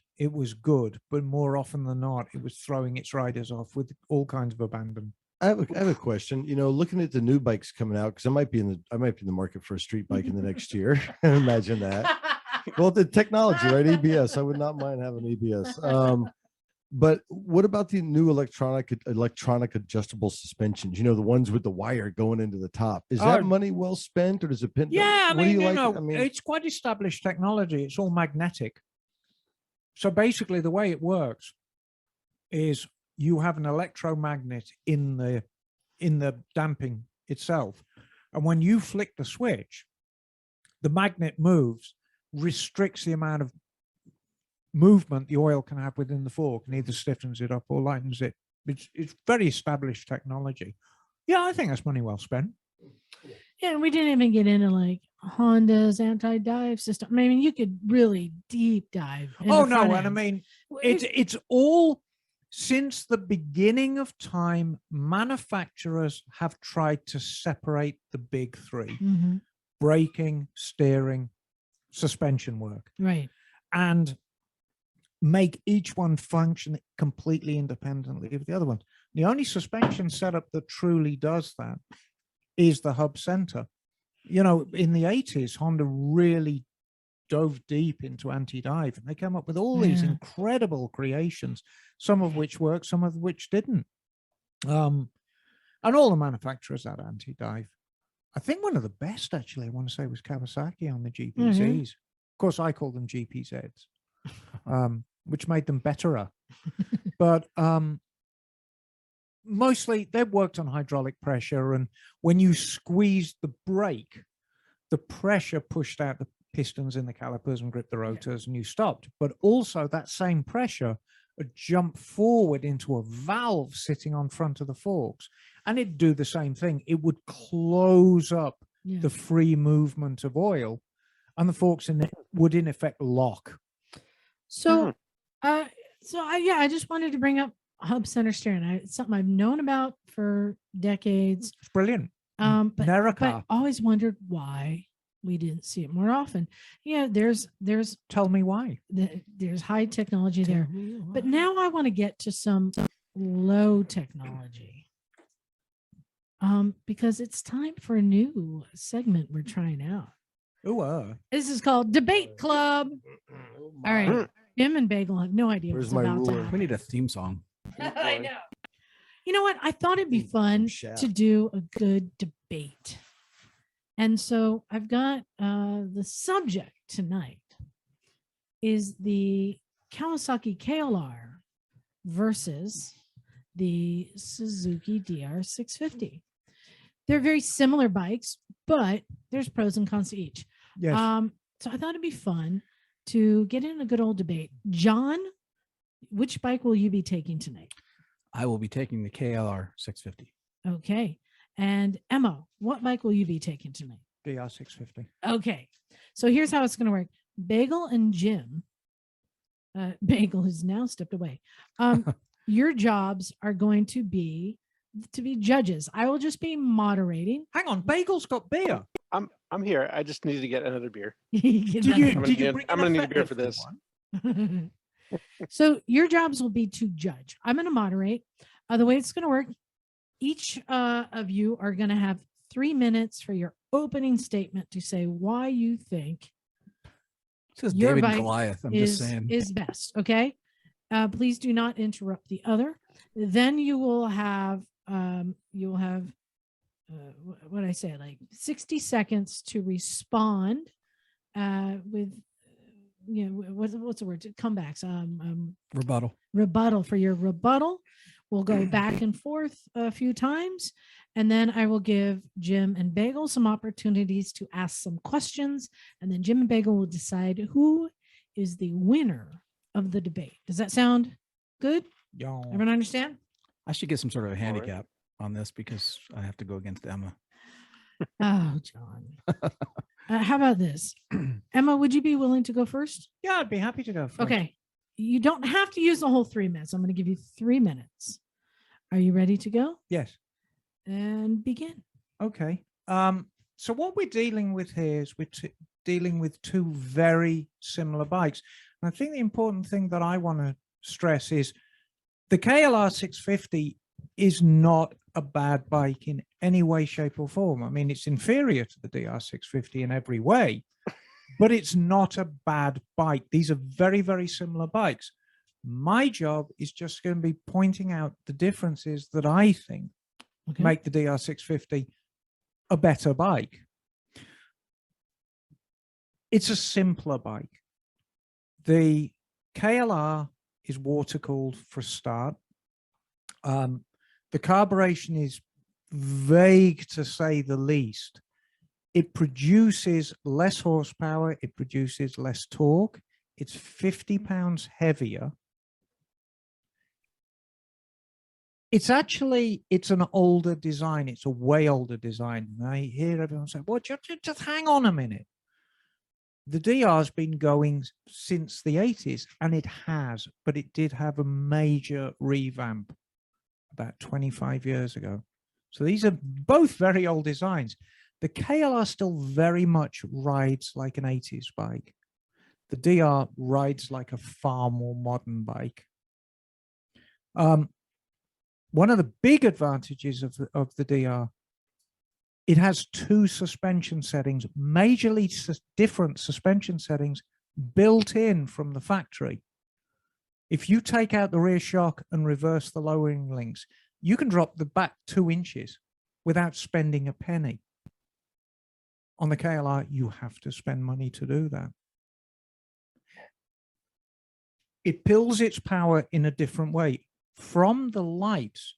but more often than not, it was throwing its riders off with all kinds of abandon. I have a question. Looking at the new bikes coming out, because I might be in the market for a street bike in the next year. Imagine that. Well, the technology, right? EBS. I would not mind having EBS. But what about the new electronic adjustable suspensions? The ones with the wire going into the top. Is that money well spent, or does it pin? Yeah, what do you like? I mean, it's quite established technology. It's all magnetic. So basically, the way it works is you have an electromagnet in the damping itself, and when you flick the switch, the magnet moves, restricts the amount of movement the oil can have within the fork, and either stiffens it up or lightens it. It's very established technology. Yeah, I think that's money well spent. Yeah, and we didn't even get into like Honda's anti-dive system. I mean, you could really deep dive. Oh no, and I mean, it's all since the beginning of time. Manufacturers have tried to separate the big three: braking, steering, suspension work, right, and make each one function completely independently of the other one. The only suspension setup that truly does that is the hub center. In the 80s, Honda really dove deep into anti-dive, and they came up with all these incredible creations, some of which worked, some of which didn't. And all the manufacturers had anti-dive. I think one of the best, actually, I want to say, was Kawasaki on the GPZs. Of course, I call them GPZs, which made them betterer. But mostly they've worked on hydraulic pressure, and when you squeezed the brake, the pressure pushed out the pistons in the calipers and gripped the rotors, and you stopped. But also that same pressure would jump forward into a valve sitting on front of the forks, and it'd do the same thing. It would close up the free movement of oil, and the forks would in effect lock. So, I just wanted to bring up hub center steering. It's something I've known about for decades. It's brilliant. But I always wondered why we didn't see it more often. Yeah, there's tell me why. There's high technology there, but now I want to get to some low technology. Because it's time for a new segment we're trying out. This is called Debate Club. All right. Jim and Bagel have no idea Where's what's my about to ruler? happen. We need a theme song. I know. You know what? I thought it'd be fun to do a good debate. And so I've got the subject tonight is the Kawasaki KLR versus the Suzuki DR650. They're very similar bikes, but there's pros and cons to each. Yes. So I thought it'd be fun to get in a good old debate. John, which bike will you be taking tonight? I will be taking the KLR650. Okay. And Emma, what bike will you be taking tonight? DR650. Okay. So here's how it's going to work. Bagel and Jim, Bagel has now stepped away. Your jobs are going to be judges. I will just be moderating. Hang on, Bagel's got beer. I'm here. I just need to get another beer. Did you bring I'm gonna need a beer for this. So your jobs will be to judge. I'm going to moderate. The way it's going to work, each of you are going to have 3 minutes for your opening statement to say why you think This is your David and bike Goliath. I'm just saying. is best. Okay. Please do not interrupt the other. Then you will have what I say, like 60 seconds to respond with what's the word? Comebacks. Rebuttal. For your rebuttal, we'll go back and forth a few times, and then I will give Jim and Bagel some opportunities to ask some questions, and then Jim and Bagel will decide who is the winner of the debate. Does that sound good? Yeah. Everyone understand? I should get some sort of a handicap on this because I have to go against Emma. Oh, John. How about this? Emma, would you be willing to go first? Yeah, I'd be happy to go first. Okay. You don't have to use the whole 3 minutes. I'm going to give you 3 minutes. Are you ready to go? Yes. And begin. Okay. So what we're dealing with here is we're dealing with two very similar bikes. And I think the important thing that I want to stress is the KLR650 is not a bad bike in any way, shape, or form. I mean, it's inferior to the DR650 in every way, but it's not a bad bike. These are very, very similar bikes. My job is just going to be pointing out the differences that I think make the DR650 a better bike. It's a simpler bike. The KLR is water cooled for a start. The carburation is vague to say the least. It produces less horsepower. It produces less torque. It's 50 pounds heavier. It's an older design. It's a way older design. And I hear everyone say, well, just hang on a minute. The DR has been going since the 80s, and it has, but it did have a major revamp about 25 years ago. So these are both very old designs. The KLR still very much rides like an 80s bike. The DR rides like a far more modern bike. One of the big advantages of the DR, it has two suspension settings, majorly different suspension settings built in from the factory. If you take out the rear shock and reverse the lowering links, you can drop the back 2 inches without spending a penny. On the KLR, you have to spend money to do that. It pulls its power in a different way. From the lights,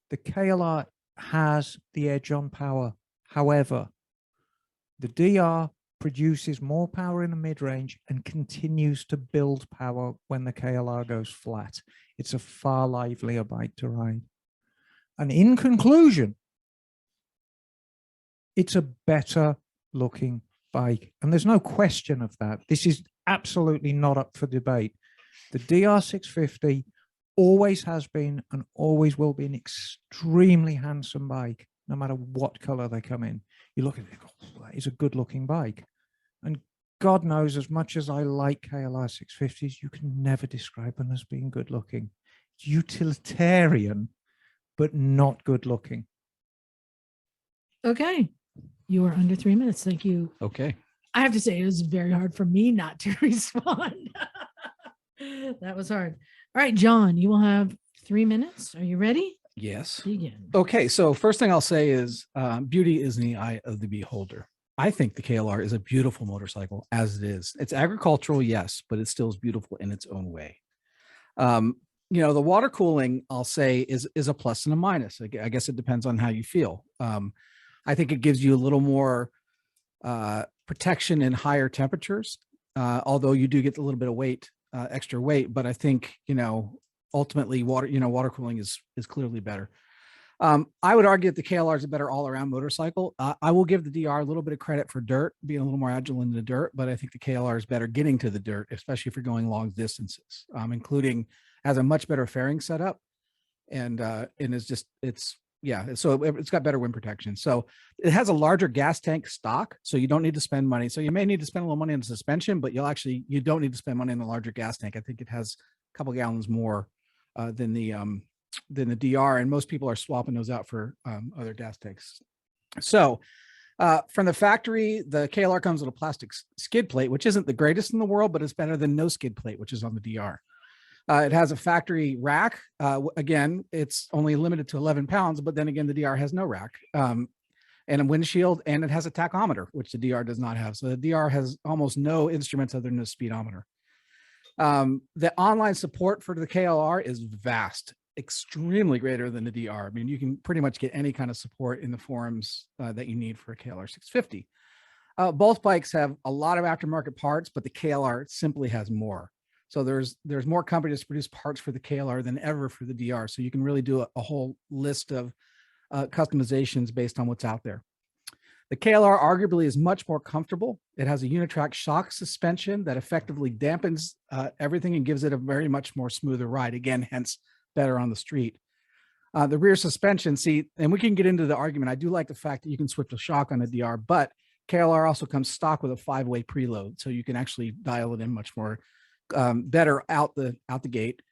the KLR has the edge on power. However, the DR produces more power in the mid-range and continues to build power when the KLR goes flat. It's a far livelier bike to ride. And in conclusion, it's a better looking bike. And there's no question of that. This is absolutely not up for debate. The DR650 always has been and always will be an extremely handsome bike, no matter what color they come in. You look at it, oh, that is a good looking bike. And God knows, as much as I like KLR 650s, you can never describe them as being good looking. It's utilitarian, but not good looking. Okay. You are under 3 minutes. Thank you. Okay. I have to say, it was very hard for me not to respond. That was hard. All right, John, you will have 3 minutes. Are you ready? Yes. Begin. Okay. So first thing I'll say is beauty is in the eye of the beholder. I think the KLR is a beautiful motorcycle as it is. It's agricultural, yes, but it still is beautiful in its own way. You know, the water cooling, I'll say, is a plus and a minus. I guess it depends on how you feel. I think it gives you a little more protection in higher temperatures, although you do get a little bit of weight, extra weight. But I think, you know, ultimately water cooling is clearly better. I would argue that the KLR is a better all-around motorcycle. I will give the DR a little bit of credit for dirt, being a little more agile in the dirt, but I think the KLR is better getting to the dirt, especially if you're going long distances, including has a much better fairing setup, and it's got better wind protection. So it has a larger gas tank stock, so you don't need to spend money. So you may need to spend a little money on suspension, but you don't need to spend money on the larger gas tank. I think it has a couple gallons more than the DR, and most people are swapping those out for other gas tanks. So from the factory, the KLR comes with a plastic skid plate, which isn't the greatest in the world, but it's better than no skid plate, which is on the DR. It has a factory rack. Again, it's only limited to 11 pounds, but then again, the DR has no rack, and a windshield, and it has a tachometer, which the DR does not have. So the DR has almost no instruments other than a speedometer. The online support for the KLR is vast, extremely greater than the DR. I mean, you can pretty much get any kind of support in the forums that you need for a KLR 650. Both bikes have a lot of aftermarket parts, but the KLR simply has more. So there's more companies to produce parts for the KLR than ever for the DR. So you can really do a whole list of customizations based on what's out there. The KLR arguably is much more comfortable. It has a unitrack shock suspension that effectively dampens everything and gives it a very much more smoother ride. Again, hence better on the street. The rear suspension seat, and we can get into the argument. I do like the fact that you can switch the shock on the DR, but KLR also comes stock with a 5-way preload, so you can actually dial it in much more better out the gate.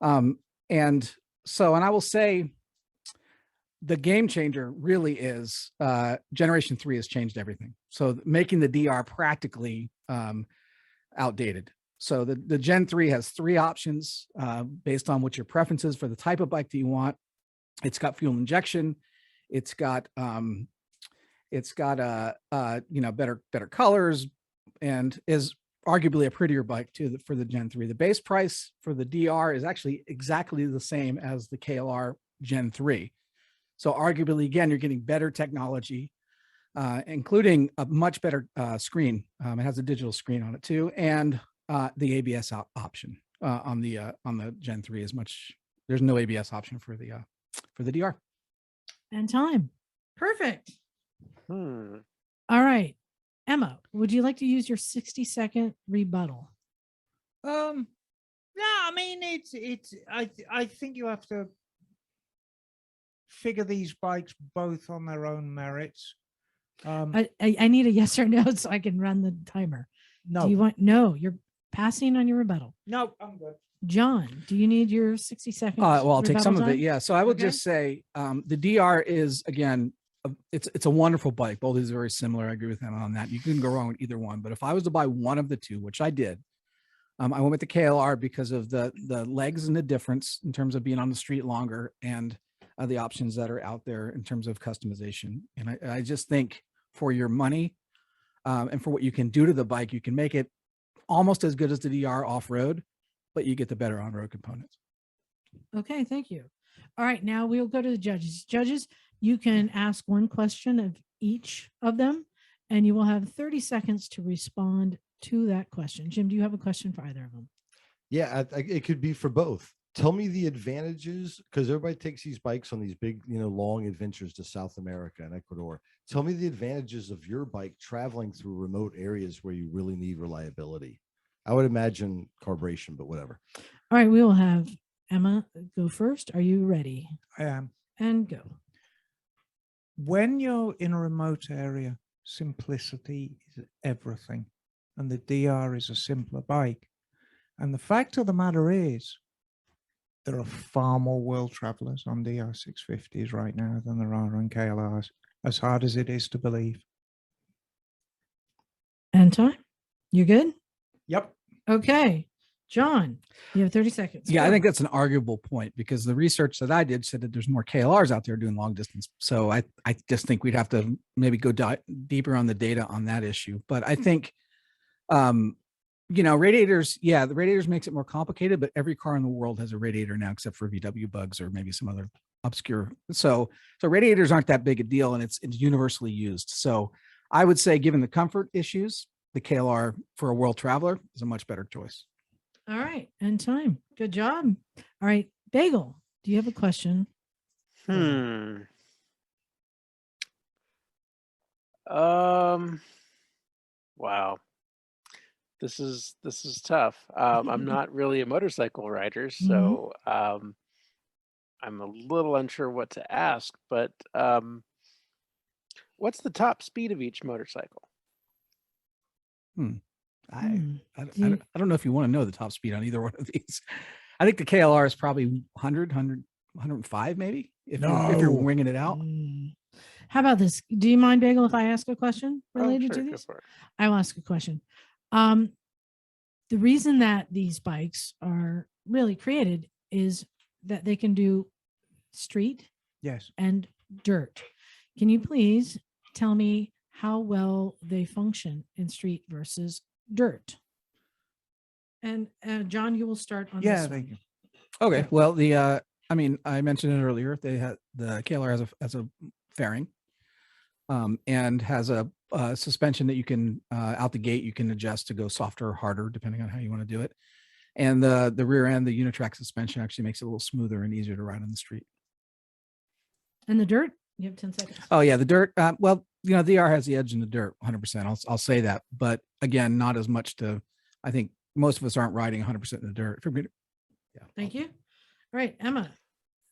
And I will say, the game changer really is Generation 3 has changed everything. So making the DR practically outdated. So the Gen 3 has 3 options based on what your preference is for the type of bike that you want. It's got fuel injection. It's got better colors, and is arguably a prettier bike too for the Gen 3. The base price for the DR is actually exactly the same as the KLR Gen 3. So arguably, again, you're getting better technology, including a much better screen. It has a digital screen on it too, and the ABS option on the Gen 3 is much. There's no ABS option for the DR. And time. Perfect. Hmm. All right. Emma, would you like to use your 60-second rebuttal? No, I mean, I think you have to figure these bikes both on their own merits. I need a yes or no so I can run the timer. No, Do you want no? You're passing on your rebuttal. no, I'm good. John, do you need your 60 seconds? Well, I'll take some of rebuttal it. Yeah. So I would Okay. just say the DR is, again, it's a wonderful bike. Both is very similar. I agree with him on that. You couldn't go wrong with either one. But if I was to buy one of the two, which I did, I went with the KLR because of the legs and the difference in terms of being on the street longer, and the options that are out there in terms of customization. And I just think for your money and for what you can do to the bike, you can make it almost as good as the DR off-road, but you get the better on-road components. Okay, thank you. All right, now we'll go to the judges. Judges, you can ask one question of each of them, and you will have 30 seconds to respond to that question. Jim, do you have a question for either of them? Yeah, it could be for both. Tell me the advantages, because everybody takes these bikes on these big, long adventures to South America and Ecuador. Tell me the advantages of your bike traveling through remote areas where you really need reliability. I would imagine carburation, but whatever. All right, we will have Emma go first. Are you ready? I am. And go. When you're in a remote area, simplicity is everything. And the DR is a simpler bike. And the fact of the matter is, there are far more world travelers on DR650s right now than there are on KLRs, as hard as it is to believe. And time? You good? Yep. Okay. John, you have 30 seconds. Yeah, Go. I think that's an arguable point because the research that I did said that there's more KLRs out there doing long distance. So I just think we'd have to maybe go deeper on the data on that issue. But I think, radiators, the radiators makes it more complicated, but every car in the world has a radiator now, except for VW bugs or maybe some other obscure. So radiators aren't that big a deal, and it's universally used. So I would say, given the comfort issues, the KLR for a world traveler is a much better choice. All right. And time. Good job. All right. Bagel, do you have a question? Wow. This is tough. I'm not really a motorcycle rider, so I'm a little unsure what to ask, but what's the top speed of each motorcycle? I don't know if you want to know the top speed on either one of these. I think the KLR is probably 105 maybe, if you're winging it out. How about this? Do you mind, Bagel, if I ask a question related Sure, to go these? for it. I will ask a question. The reason that these bikes are really created is that they can do street Yes. and dirt. Can you please tell me how well they function in street versus dirt? And John, you will start on Yeah, this thank one. you. Okay. Well, I mentioned it earlier. They had the KLR has a fairing, and has a suspension that you can out the gate you can adjust to go softer or harder depending on how you want to do it. And the rear end, the unitrack suspension actually makes it a little smoother and easier to ride on the street. And the dirt, you have 10 seconds. Oh yeah, the dirt. Well, You know, DR has the edge in the dirt 100%. I'll say that. But again, not as much to, I think most of us aren't riding 100% in the dirt. Yeah. Thank you. All right, Emma,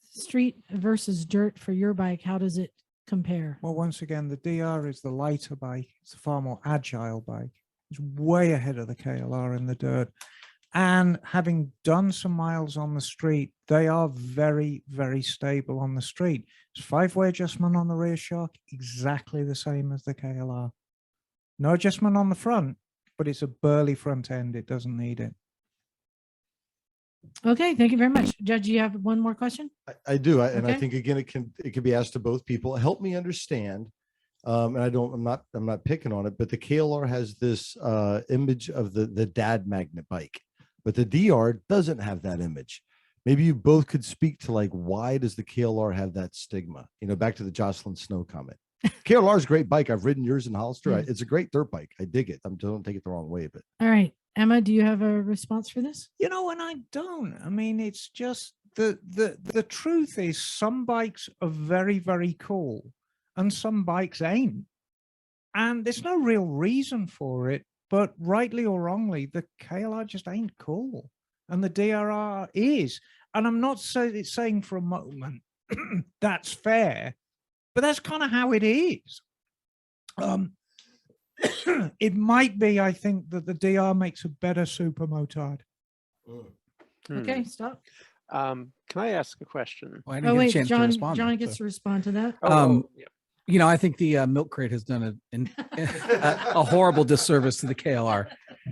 street versus dirt for your bike. How does it compare? Well, once again, the DR is the lighter bike. It's a far more agile bike. It's way ahead of the KLR in the dirt. And having done some miles on the street, they are very, very stable on the street. It's 5-way adjustment on the rear shock, exactly the same as the KLR. No adjustment on the front, but it's a burly front end. It doesn't need it. Okay, thank you very much. Judge, you have one more question? I do, and I Okay. think again it can be asked to both people. Help me understand, and I'm not picking on it, but the KLR has this image of the dad magnet bike, but the DR doesn't have that image. Maybe you both could speak to like why does the KLR have that stigma? You know, back to the Jocelyn Snow comment. KLR is a great bike. I've ridden yours in Hollister. Yeah. It's a great dirt bike. I dig it. Don't take it the wrong way, but All right, Emma, do you have a response for this? You know, and I don't. I mean, it's just the truth is some bikes are very, very cool and some bikes ain't. And there's no real reason for it, but rightly or wrongly, the KLR just ain't cool. And the DRR is. And I'm not saying for a moment that's fair, but that's kind of how it is. It might be, I think, that the DR makes a better super motard. Okay, stop. Can I ask a question? Well, I didn't Oh get a wait, chance to John. respond John then, gets so. to respond to that. Yeah. You know, I think the milk crate has done a horrible disservice to the KLR.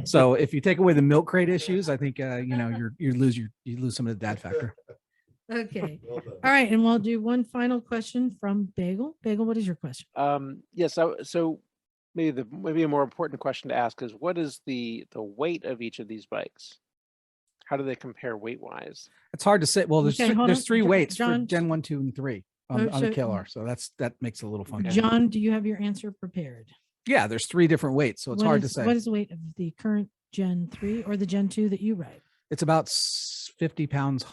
So if you take away the milk crate issues, I think you know you lose some of the dad factor. Okay. All right, and we'll do one final question from Bagel. Bagel, what is your question? Yes. So maybe a more important question to ask is what is the weight of each of these bikes? How do they compare weight wise? It's hard to say. Well, there's Okay, hold there's on. 3 weights John- for Gen 1, 2, and 3 on the so- KLR. So that makes it a little funky. John, do you have your answer prepared? Yeah, there's 3 different weights, so it's hard to say. What is the weight of the current Gen 3 or the Gen 2 that you ride? It's about 50 pounds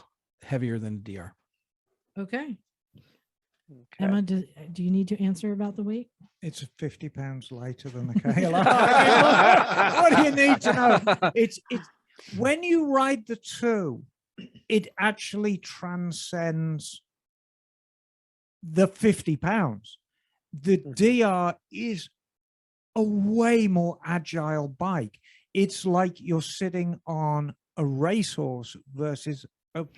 heavier than the DR. Okay. Okay. Emma, do you need to answer about the weight? It's 50 pounds lighter than the KLR. What do you need to know? It's when you ride the 2, it actually transcends the 50 pounds. The DR is a way more agile bike. It's like you're sitting on a racehorse versus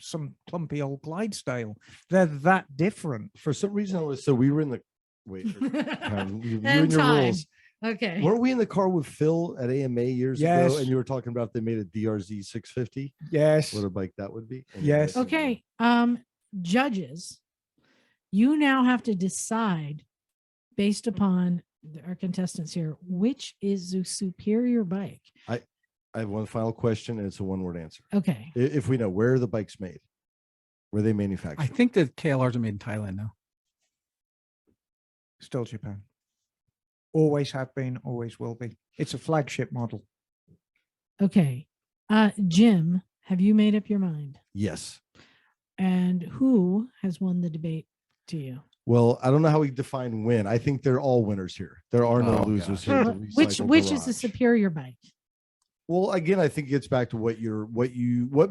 some clumpy old Clydesdale. They're that different. for some reason we were in the wait. you And and your time. rules. Okay. Weren't we in the car with Phil at AMA years Yes. Oh, ago? And you were talking about they made a DRZ650. Yes. What a bike that would be. Yes. Okay. Judges, you now have to decide based upon our contestants here, which is the superior bike? I have one final question, and it's a one-word answer. Okay. If we know where are the bikes made, where they manufactured. I think the KLRs are made in Thailand now. Still Japan. Always have been, always will be. It's a flagship model. Okay. Jim, have you made up your mind? Yes. And who has won the debate to you? Well, I don't know how we define win. I think they're all winners here. There are no Oh, losers gosh. here. at the Which Recycle is the Garage. superior bike? Well, again, I think it gets back to what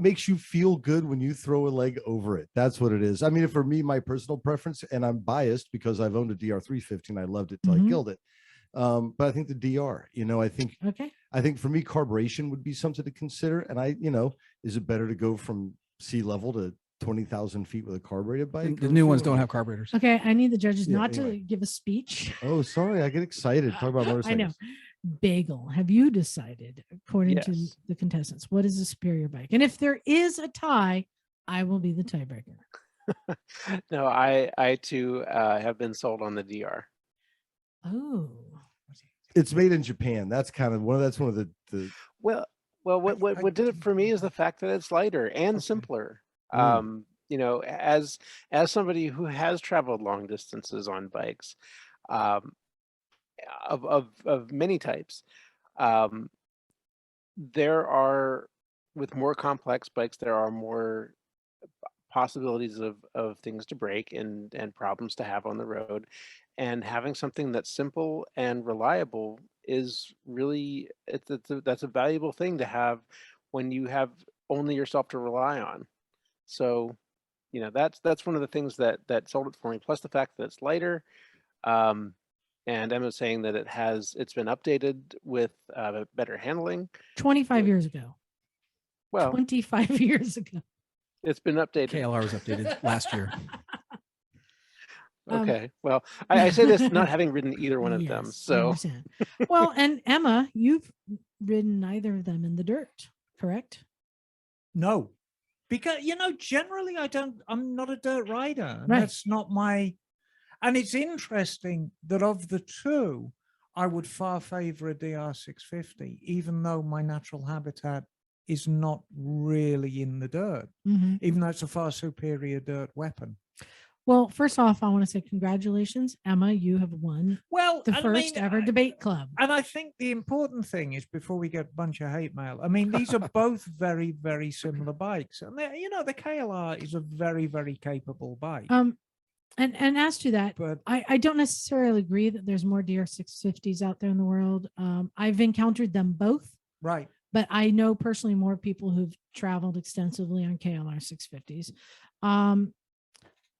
makes you feel good when you throw a leg over it. That's what it is. I mean, for me, my personal preference, and I'm biased because I've owned a DR350 and I loved it till Mhm. I killed it. But I think the DR, I think for me, carburation would be something to consider. And is it better to go from sea level to 20,000 feet with a carbureted bike? The new ones don't have carburetors. Okay, I need the judges Yeah, not to anyway. give a speech. Oh, sorry. I get excited. Talk about motorcycles. I know. Bagel, have you decided, according to Yes. the contestants, what is a superior bike? And if there is a tie, I will be the tiebreaker. No, I too have been sold on the DR. Oh, It's made in Japan. That's kind of one of the Well, what did it for me is the fact that it's lighter and simpler. Mm. As somebody who has traveled long distances on bikes, of many types, there are with more complex bikes, there are more possibilities of things to break and problems to have on the road. And having something that's simple and reliable is really, that's a valuable thing to have when you have only yourself to rely on. So, you know, that's one of the things that sold it for me. Plus the fact that it's lighter. And Emma's saying that it's been updated with better handling. 25 years ago. Well, 25 years ago. it's been updated. KLR was updated last year. Okay. Well, I say this not having ridden either one of them. Yes, I So understand. Well, and Emma, you've ridden neither of them in the dirt, correct? No, because, you know, generally I'm not a dirt rider. Right. That's not my, and it's interesting that of the two, I would far favor a DR650, even though my natural habitat is not really in the dirt, even though it's a far superior dirt weapon. Well, first off, I want to say congratulations, Emma. You have won the I first mean, ever debate club. And I think the important thing is, before we get a bunch of hate mail, I mean, these are both very, very similar bikes. And, you know, the KLR is a very, very capable bike. And as to that, but I don't necessarily agree that there's more DR650s out there in the world. I've encountered them both. Right. But I know personally more people who've traveled extensively on KLR650s.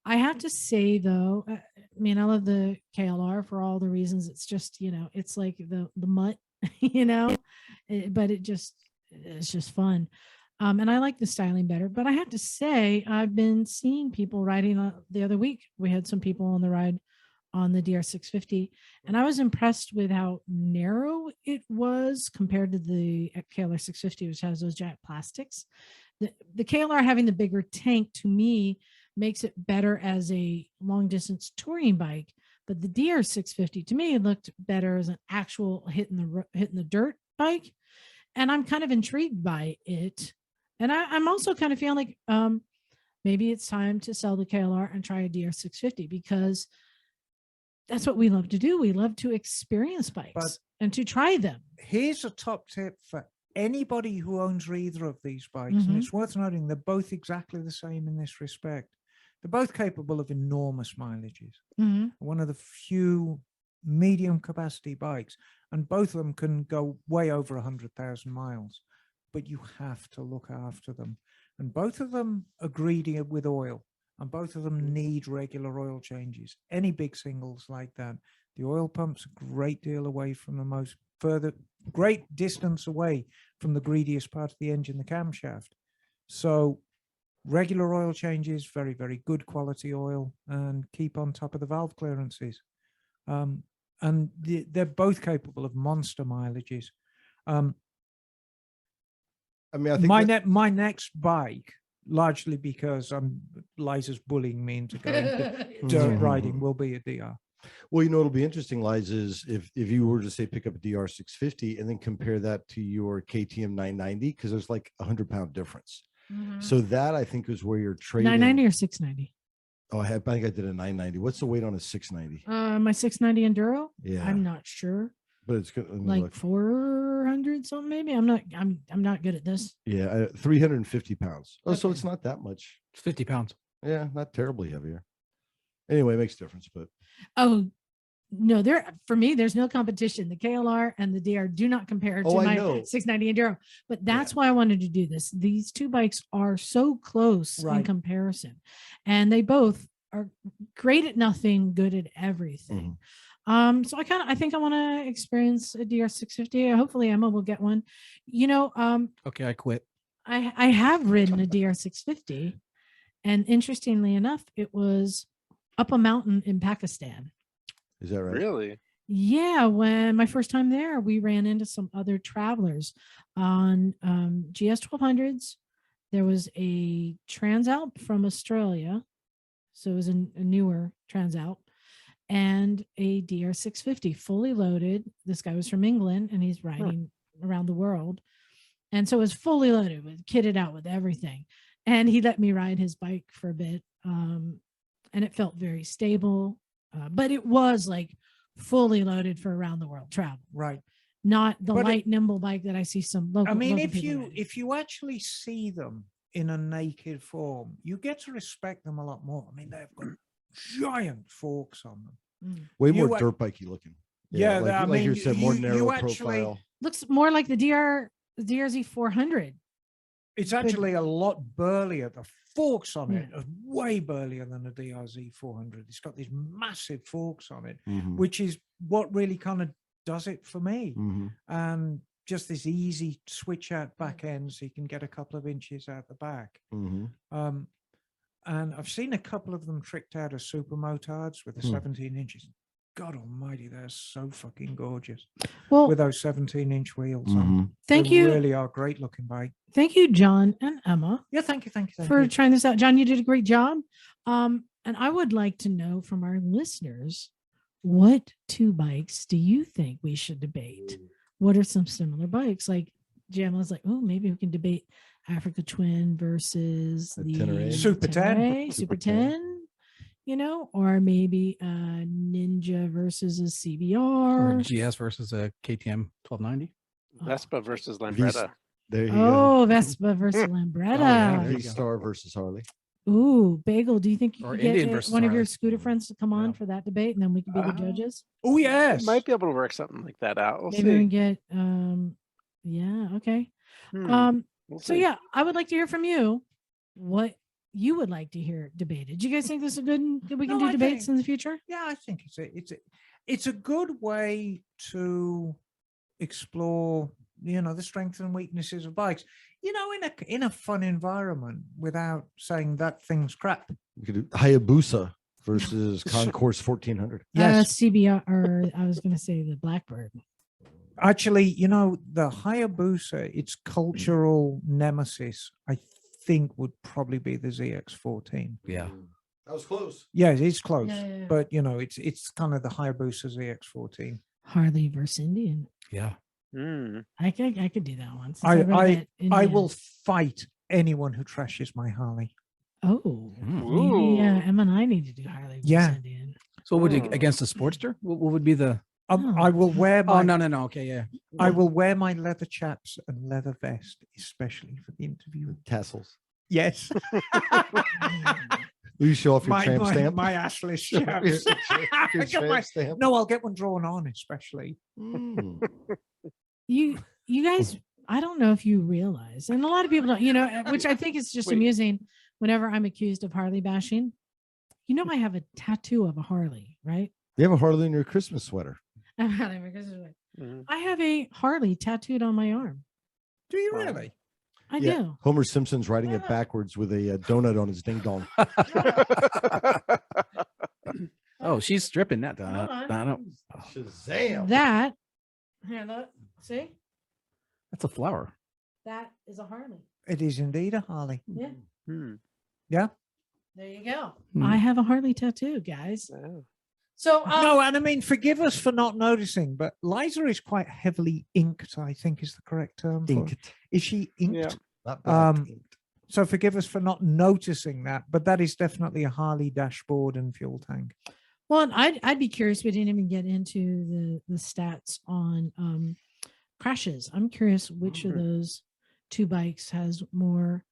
I have to say, though, I mean, I love the KLR for all the reasons. It's just, you know, it's like the mutt, you know, but it's just fun. And I like the styling better. But I have to say, I've been seeing people riding the other week. We had some people on the ride on the DR650, and I was impressed with how narrow it was compared to the KLR650, which has those giant plastics. The KLR having the bigger tank, to me, makes it better as a long distance touring bike, but the DR650 to me looked better as an actual hitting the dirt bike, and I'm kind of intrigued by it. And I'm also kind of feeling like maybe it's time to sell the KLR and try a DR650, because that's what we love to do. We love to experience bikes and to try them. Here's a top tip for anybody who owns either of these bikes, and it's worth noting they're both exactly the same in this respect. They're both capable of enormous mileages. One of the few medium capacity bikes, and both of them can go way over 100,000 miles, but you have to look after them. And both of them are greedy with oil, and both of them need regular oil changes. Any big singles like that, the oil pump's a great deal away from the great distance away from the greediest part of the engine, the camshaft. So regular oil changes, very, very good quality oil, and keep on top of the valve clearances. And they're both capable of monster mileages. I mean, I think my next bike, largely because Liza's bullying me into going to dirt riding, will be a DR. Well, you know, it'll be interesting, Liza, is if you were to say pick up a DR650 and then compare that to your KTM 990, because there's like 100-pound difference. So that, I think, is where you're trading. 990 or 690? Oh, I think I did a 990. What's the weight on a 690? My 690 Enduro? Yeah. I'm not sure. But it's good. Like 400 something, maybe. I'm not good at this. Yeah, 350 pounds. Oh, so it's not that much. It's 50 pounds. Yeah, not terribly heavier. Anyway, it makes a difference, but oh no, for me, there's no competition. The KLR and the DR do not compare to my 690 Enduro. But that's why I wanted to do this. These two bikes are so close in comparison, and they both are great at nothing, good at everything. So I think I want to experience a DR650. Hopefully Emma will get one. You know, okay, I quit. I have ridden a DR650, and interestingly enough, it was up a mountain in Pakistan. Is that right? Really? Yeah. When my first time there, we ran into some other travelers on GS 1200s. There was a Transalp from Australia, so it was a newer Transalp, and a DR650 fully loaded. This guy was from England, and he's riding around the world, and so it was fully loaded, kitted out with everything. And he let me ride his bike for a bit, and it felt very stable. But it was like fully loaded for around the world travel, right? Not the light, nimble bike that I see some local. I mean, local if you actually see them in a naked form, you get to respect them a lot more. I mean, they've got giant forks on them. Way You more ac- dirt bikey looking. Yeah, like, I like you mean, said, more you narrow actually- profile. Looks more like the DRZ 400. It's actually a lot burlier. The forks on it Yeah. are way burlier than the DRZ 400. It's got these massive forks on it, Mhm. which is what really kind of does it for me. Mhm. And just this easy switch out back end, so you can get a couple of inches out the back. Mhm. And I've seen a couple of them tricked out as super motards with the 17 inches. God almighty, they're so fucking gorgeous Well, with those 17-inch wheels on. Mhm. thank They you. really are great looking bike. Thank you, John and Emma, Yeah, thank you. Thank for you. trying this out. John, you did a great job. And I would like to know from our listeners, what two bikes do you think we should debate? What are some similar bikes? Like Jim was like, oh, maybe we can debate Africa Twin versus The the Tenere. Super 10. Tenere, Super 10, or maybe a Ninja versus a Or CBR. GS versus a KTM 1290. Vespa versus These- Lambretta. There you Oh, Vespa versus yeah, Lambretta. there go. you go. V-Star versus Harley. Ooh, Bagel, do you think you Or could get Indian versus one of your Harley. scooter friends to come on Yeah. for that debate, and then we could be the judges? Oh, yes. Might be able to work something like that out. We'll Maybe we see. get yeah, okay. We'll So see. yeah, I would like to hear from you what you would like to hear debated. Do you guys think this is good? We can No, do I debates think- in the future? Yeah, I think it's a good way to explore, the strengths and weaknesses of bikes, in a fun environment without saying that thing's crap. We could do Hayabusa versus Concourse 1400. Yes, CBR, or I was going to say the Blackbird. actually, the Hayabusa, its cultural nemesis, I think would probably be the ZX14. Yeah. That was close. Yeah, it's close, Yeah. but it's kind of the Hayabusa ZX14. Harley versus Indian. Yeah. I could do that one. since I rode that I Indian. will fight anyone who trashes my Harley. Oh, Mm. maybe Ooh. Emma and I need to do Harley versus Yeah. Indian. So what would you Hmm. against the Sportster? What would be the? Oh. I will wear my Oh no. Okay, yeah. I will wear my leather chaps and leather vest, especially for the interview. Tassels. Yes, Will you show off your my tramp stamp? my assless Show off chaps. your I get tramp my- stamp. no, I'll get one drawn on, especially. Mm. You guys, I don't know if you realize, and a lot of people don't, which I think is just Wait. amusing whenever I'm accused of Harley bashing. I have a tattoo of a Harley, right? You have a Harley in your Christmas sweater. I'm Harley because of it. Mhm. I have a Harley tattooed on my arm. Do you Wow. really? I Yeah. do. Homer Simpson's riding it backwards with a donut on his ding dong. Oh, she's stripping that down. Hold on. down. Shazam! That, here, look, see? That's a flower. That is a Harley. It is indeed a Harley. Yeah. Hmm. Yeah. There you go. Hmm. I have a Harley tattoo, guys. Yeah. So, No, and I mean, forgive us for not noticing, but Liza is quite heavily inked, I think is the correct term. for it. Inked. Is she inked? Yeah. Not black. Um, inked. So forgive us for not noticing that, but that is definitely a Harley dashboard and fuel tank. well, and I'd be curious. We didn't even get into the stats on crashes. I'm curious which of those two bikes has more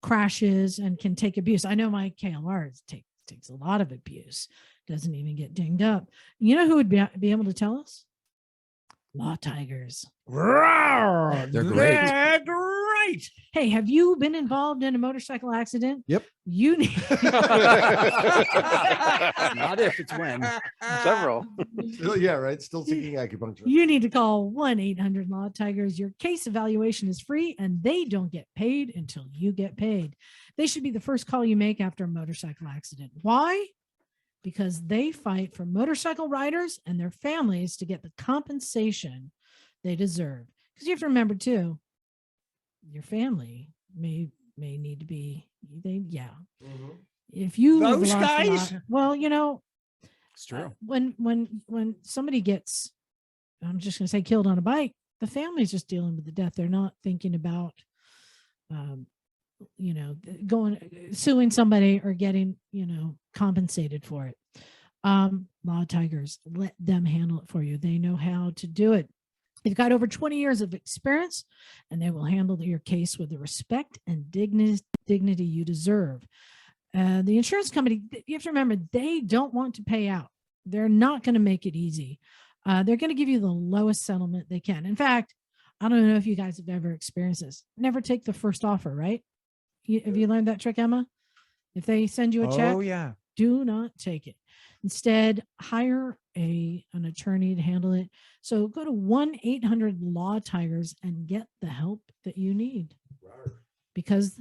crashes and can take abuse. I know my KLR takes a lot of abuse, doesn't even get dinged up. You know who would be able to tell us? Law Tigers. They're They're great. They're great. Hey, have you been involved in a motorcycle accident? Yep. You need Not if, it's when. Several. Still, yeah, right. Still taking acupuncture. You need to call 1-800 Law Tigers. Your case evaluation is free and they don't get paid until you get paid. They should be the first call you make after a motorcycle accident. Why? Because they fight for motorcycle riders and their families to get the compensation they deserve. Because you have to remember too, your family may need to be if you have Those lost a lot- guys? well, It's true. when somebody gets, I'm just going to say, killed on a bike, the family's just dealing with the death. They're not thinking about going suing somebody or getting compensated for it. Law Tigers, let them handle it for you. They know how to do it. They've got over 20 years of experience and they will handle your case with the respect and dignity you deserve. The insurance company, you have to remember, they don't want to pay out. They're not going to make it easy. They're going to give you the lowest settlement they can. In fact, I don't know if you guys have ever experienced this. Never take the first offer, right? Have you learned that trick, Emma? If they send you a check, Oh yeah. do not take it. Instead, hire an attorney to handle it. So go to 1-800-LAW-TIGERS and get the help that you need, because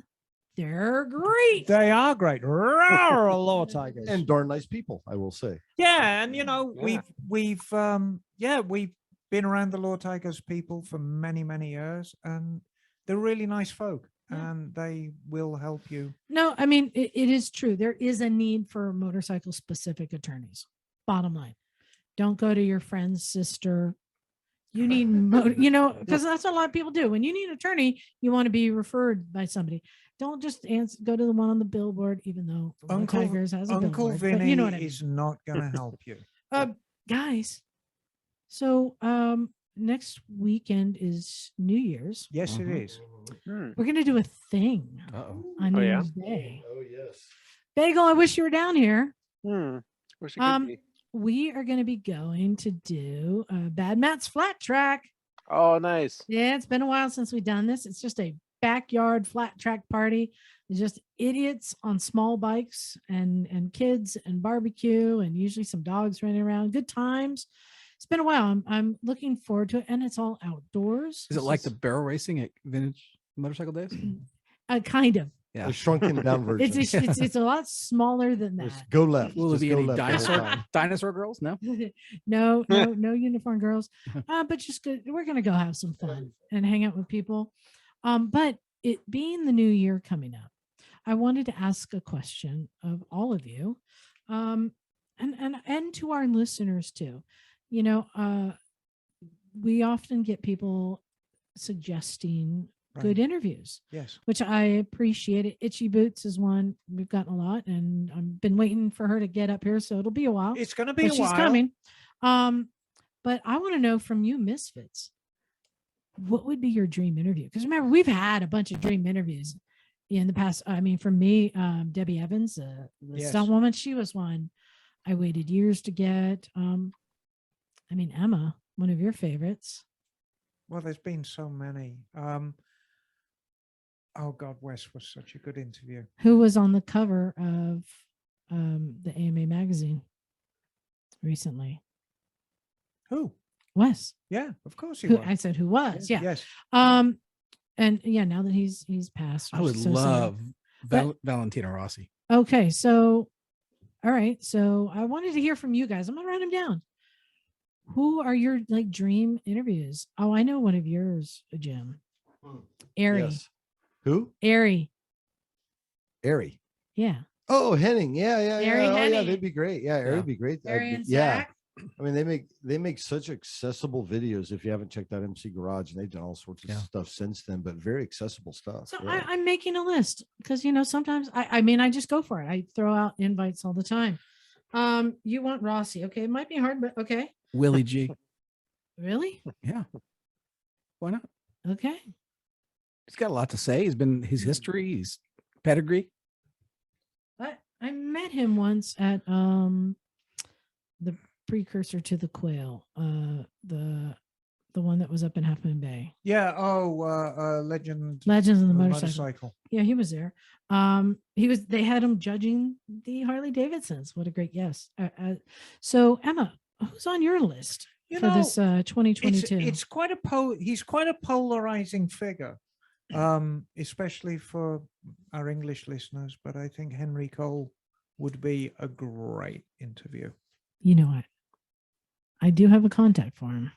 they're great. They are great. Rawr, law tigers. And darn nice people, I will say. Yeah, and you know, Yeah. we've been around the Law Tigers people for many, many years, and they're really nice folk, and they will help you. No, I mean, it is true. There is a need for motorcycle specific attorneys. Bottom line, don't go to your friend's sister. You need, because that's what a lot of people do. When you need an attorney, you want to be referred by somebody. Don't just go to the one on the billboard, even though Uncle Tigers has a Uncle billboard. But Vinny you know what I mean. is not going to help you. Guys, so next weekend is New Year's. Yes, it is. Hmm. We're gonna do a thing Uh-oh. on Oh, New yeah? Year's Day. Oh yes. Bagel, I wish you were down here. Hmm. Wish it could be. We are going to be going to do Bad Matt's Flat Track. Oh, nice. Yeah, it's been a while since we've done this. It's just a backyard flat track party. It's just idiots on small bikes and kids and barbecue and usually some dogs running around. Good times. It's been a while. I'm looking forward to it, and it's all outdoors. Is it like the barrel racing at vintage motorcycle days? Kind of? Yeah. A shrunken down version. It's a lot smaller than that. Just go left. Will there Just be go any left the whole dinosaur time. dinosaur girls? No. No uniform girls. But just good. We're gonna go have some fun and hang out with people. But it being the new year coming up, I wanted to ask a question of all of you, and to our listeners too. We often get people suggesting good interviews, Yes. which I appreciate it. Itchy Boots is one we've gotten a lot, and I've been waiting for her to get up here, so it'll be a while. It's going to be But a she's while. coming. But I want to know from you, Misfits, what would be your dream interview? Because remember, we've had a bunch of dream interviews in the past. I mean, for me, Debbie Evans, the Yes. stunt woman, she was one I waited years to get. Emma, one of your favorites. Well, there's been so many. Oh God, Wes was such a good interview. Who was on the cover of the AMA magazine recently? Who? Wes. Yeah, of course he Who was. I said who was, yeah. Yes. And yeah, now that he's passed, I we're would so sad. love But- Valentino Rossi. Okay, so all right, so I wanted to hear from you guys. I'm gonna write them down. Who are your dream interviews? Oh, I know one of yours, Jim. Airy. Yes. Who? Airy. Airy. Yeah. Oh, Henning. Yeah. Airy Oh, yeah, Henning. they'd be great. Yeah, Airy Yeah. would be great. Airy and yeah. Zach. I mean, they make such accessible videos. If you haven't checked out MC Garage, and they've done all sorts of Yeah. stuff since then, but very accessible stuff. So yeah. I'm making a list because sometimes I just go for it. I throw out invites all the time. You want Rossi? Okay, it might be hard, but okay. Willie G. Really? Yeah. Why not? Okay. He's got a lot to say. He's been his history, his pedigree. I met him once at the precursor to the Quail, the one that was up in Half Moon Bay. Yeah. Oh, Legends Legends of the of Motorcycle. Yeah, he was there. They had him judging the Harley Davidsons. What a great guest. So Emma, who's on your list for this 2022? It's quite he's quite a polarizing figure, especially for our English listeners. But I think Henry Cole would be a great interview. You know what? I do have a contact for him.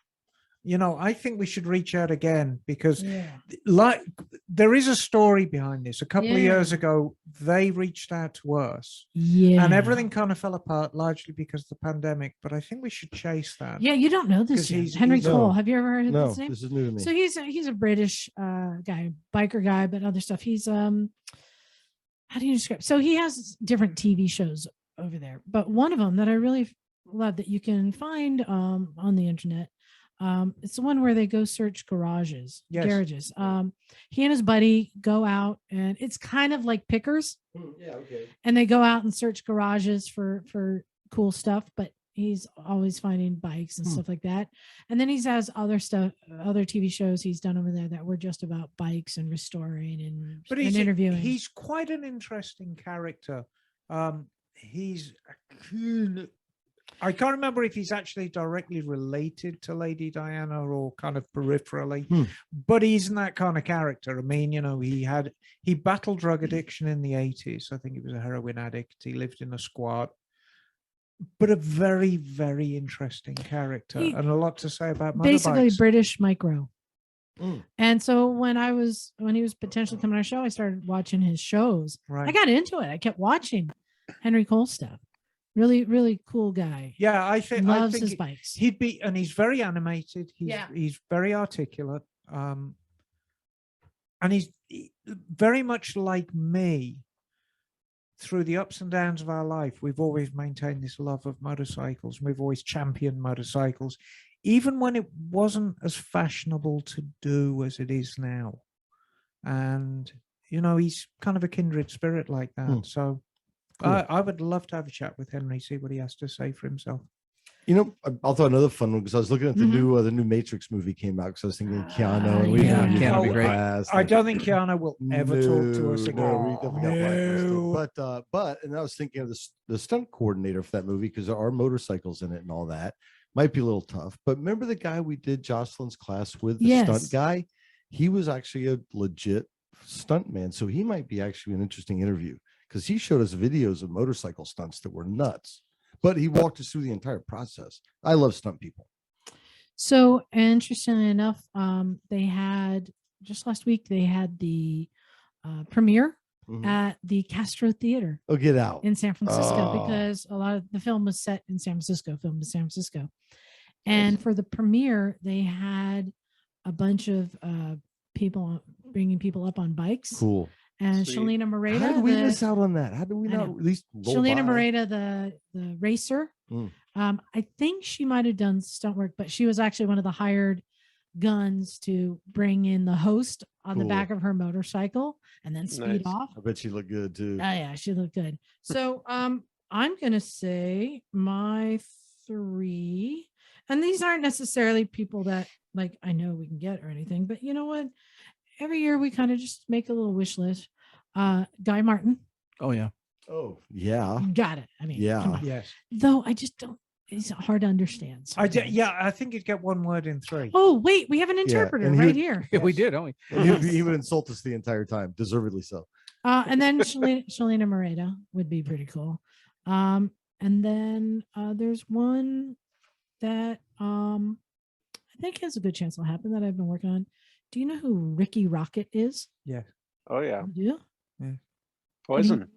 I think we should reach out again because Yeah. there is a story behind this. A couple of Yeah. years ago, they reached out to us Yeah. and everything kind of fell apart largely because of the pandemic. But I think we should chase that. Yeah, you don't know this 'Cause yet. he's- Henry he's- Cole. No. Have you ever heard of No, this name? this is new to me. So he's a British guy, biker guy, but other stuff. He's how do you describe? So he has different TV shows over there, but one of them that I really love that you can find on the internet It's the one where they go search garages. Yes. He and his buddy go out, and it's kind of like Pickers, Yeah, okay. and they go out and search garages for cool stuff, but he's always finding bikes and stuff like that. And then he has other stuff, other TV shows he's done over there that were just about bikes and restoring and, But and interviewing. he's quite an interesting character. He's I can't remember if he's actually directly related to Lady Diana or kind of peripherally, but he's that kind of character. I mean, you know, he battled drug addiction in the 80s. I think he was a heroin addict. He lived in a squat, but a very, very interesting character and a lot to say about motorbikes. Basically British micro. And so when he was potentially coming on our show, I started watching his shows. Right. I got into it. I kept watching Henry Cole stuff. Really, really cool guy. Yeah, I think loves his bikes. He'd be, and he's very animated. He's very articulate. And he's very much like me. Through the ups and downs of our life, we've always maintained this love of motorcycles. We've always championed motorcycles, even when it wasn't as fashionable to do as it is now. And, you know, he's kind of a kindred spirit like that. So cool. I would love to have a chat with Henry, see what he has to say for himself. You know, I'll throw another fun one because I was looking at the new Matrix movie came out because I was thinking Keanu. And Keanu would be great. I don't think Keanu will ever talk to us again. But and I was thinking of the stunt coordinator for that movie because there are motorcycles in it and all that. Might be a little tough. But remember the guy we did Jocelyn's class with, the stunt guy? He was actually a legit stunt man. So he might be actually an interesting interview because he showed us videos of motorcycle stunts that were nuts. But he walked us through the entire process. I love stunt people. So interestingly enough, they had just last week, they had the premiere at the Castro Theater. Oh, get out. In San Francisco, because a lot of the film was set in San Francisco, filmed in San Francisco. And for the premiere, they had a bunch of people bringing people up on bikes. Cool. And Shalina Moreta. How did we miss out on that? How did we not at least Shalina Moreta, the racer. I think she might have done stunt work, but she was actually one of the hired guns to bring in the host on the back of her motorcycle and then speed off. I bet she looked good too. Oh yeah, she looked good. So I'm gonna say my 3, and these aren't necessarily people that like I know we can get or anything, but you know what? Every year we kind of just make a little wish list. Guy Martin. Oh yeah. Oh yeah. Got it. I mean, yeah. Yes. Though I just don't. It's hard to understand. I think you'd get one word in 3. Oh wait, we have an interpreter right here. Yeah, we did, don't we? And he would insult us the entire time, deservedly so. And then Shalina Moreta would be pretty cool. And then there's one that I think has a good chance will happen that I've been working on. Do you know who Ricky Rocket is? Yeah. Oh yeah. You do? Yeah. Poison.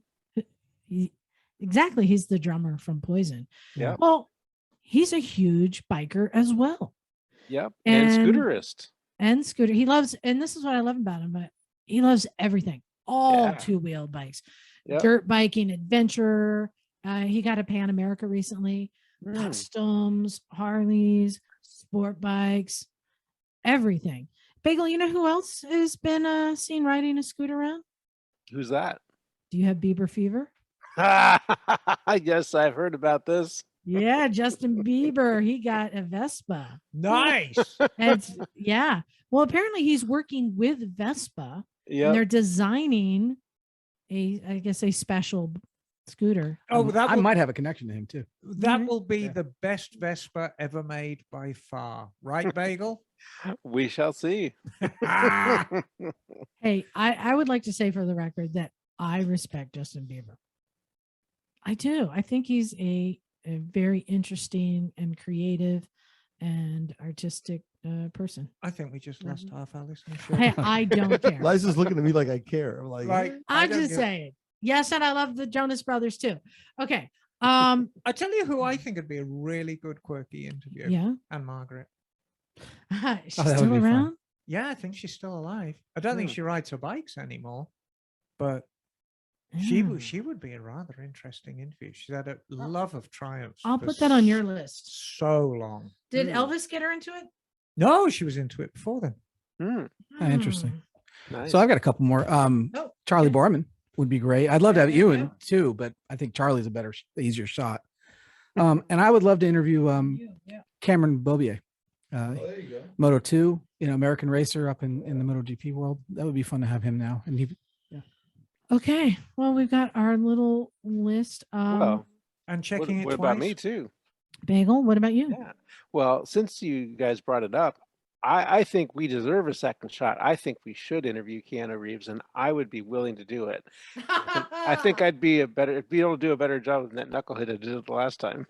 Exactly. He's the drummer from Poison. Yeah. Well, he's a huge biker as well. Yep. And scooterist. And scooter. He loves, and this is what I love about him, but he loves everything. All two-wheeled bikes. Yep. Dirt biking, adventure. He got a Pan America recently. Customs, Harleys, sport bikes, everything. Bagel, you know who else has been seen riding a scooter around? Who's that? Do you have Bieber fever? Yes, I've heard about this. Yeah, Justin Bieber. He got a Vespa. Nice. Yeah. Well, apparently he's working with Vespa. Yeah. And they're designing a special scooter. Oh, I might have a connection to him too. That will be the best Vespa ever made by far. Right, Bagel? We shall see. Hey, I would like to say for the record that I respect Justin Bieber. I do. I think he's a very interesting and creative and artistic person. I think we just lost half our listeners. Hey, I don't care. Liza's looking at me like I care. I'm like, right. I'm just saying. Yes, and I love the Jonas Brothers too. Okay. I tell you who I think would be a really good quirky interview. Yeah. And Margaret. She's still around? Yeah, I think she's still alive. I don't think she rides her bikes anymore, but she would be a rather interesting interview. She's had a love of triumphs. I'll put that on your list. So long. Did Elvis get her into it? No, she was into it before then. Hmm, Interesting. nice. So I've got a couple more. Charlie okay. Borman would be great. I'd love to have Yeah, Ewan yeah. too, but I think Charlie's a better, easier shot. And I would love to interview Yeah. Cameron Bobier, Oh, there you go. Moto 2, American racer up in the MotoGP world. That would be fun to have him now. And he, Okay. Well, we've got our little list. Well, And what, checking it what twice. about me too? Bagel, what about you? Yeah. Well, since you guys brought it up, I think we deserve a second shot. I think we should interview Keanu Reeves, and I would be willing to do it. I think I'd be able to do a better job than that knucklehead I did it the last time.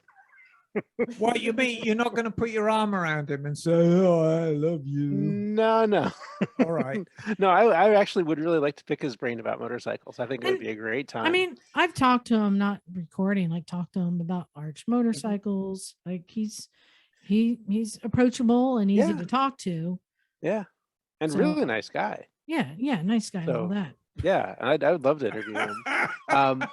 What you mean? You're not going to put your arm around him and say, "Oh, I love you." No, no. All right. No, I actually would really like to pick his brain about motorcycles. I think it would And, be a great time. I mean, I've talked to him, not recording, like talked to him about arch motorcycles. Like he's approachable and easy Yeah. to talk to. yeah, and So- really nice guy. Yeah, nice guy and all So- that. Yeah, and I would love to interview him.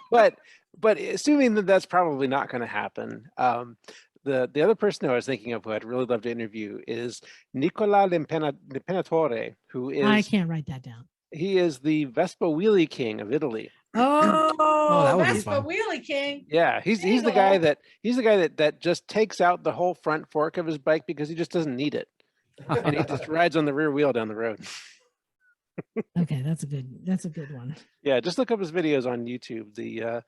But assuming that that's probably not going to happen, the other person who I was thinking of who I'd really love to interview is Nicola L'Impenatore, who I is can't write that down. he is the Vespa wheelie king of Italy. Oh, that would be Vespa fun. Wheelie King. Yeah, he's the guy that just takes out the whole front fork of his bike because he just doesn't need it, and he just rides on the rear wheel down the road. Okay, that's a good one. Yeah, just look up his videos on YouTube. The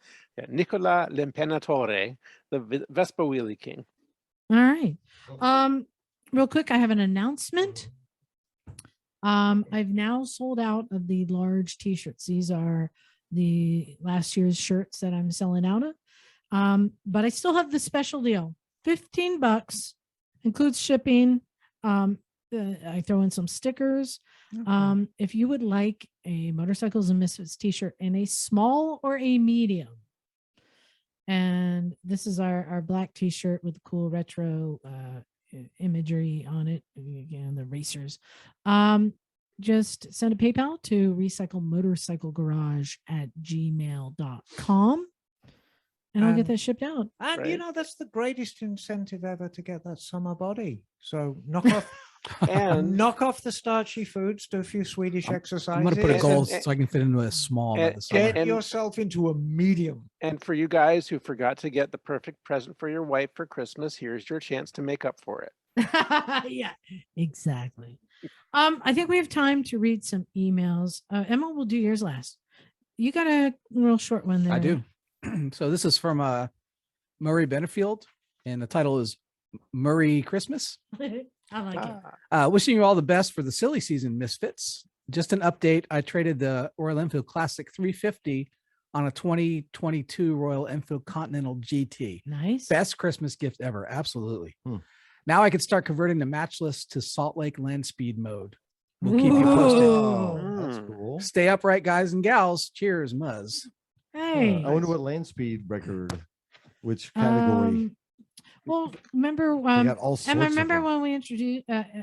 Nicola L'Impenatore, the Vespa wheelie king. All right. Real quick, I have an announcement. I've now sold out of the large t-shirts. These are the last year's shirts that I'm selling out of. But I still have the special deal. $15 includes shipping. I throw in some stickers. If you would like a Motorcycles and Misfits t-shirt in a small or a medium, and this is our black t-shirt with the cool retro imagery on it, again, the racers, just send a PayPal to recyclemotorcyclegarage at gmail.com and I'll get that shipped out. And Right. that's the greatest incentive ever to get that summer body. So knock off And knock off the starchy foods, do a few Swedish I'm exercises. going to put a and- goal and- so I can fit into a small by and- the summer. Get yourself into a medium. and for you guys who forgot to get the perfect present for your wife for Christmas, here's your chance to make up for it. Yeah, exactly. I think we have time to read some emails. Emma, will do yours last. You got a real short one there. I do. So this is from Murray Benefield, and the title is Murray Christmas. I like it. Ah, Wishing you all the best for the silly season, Misfits. Just an update. I traded the Royal Enfield Classic 350 on a 2022 Royal Enfield Continental GT. Nice. Best Christmas gift ever. Absolutely. Hmm. Now I could start converting the matchless to Salt Lake land speed mode. We'll keep you posted. Oh, that's Mm. cool. Stay upright, guys and gals. Cheers, Muzz. Hey. I wonder what land speed record, which category. Well, remember, They got all sorts Emma, of remember them. when we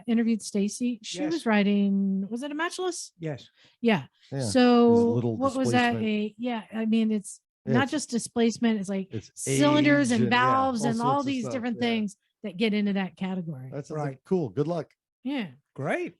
interviewed Stacy? She Yes. was riding, was it a matchless? Yes. Yeah. Yeah, So little what was that? displacement. I mean, it's Yeah, not it's- just displacement, it's like it's cylinders age and yeah, valves and all sorts of these stuff, different yeah. things that get into that category. That's Right. right. Cool. Good luck. Yeah. Great.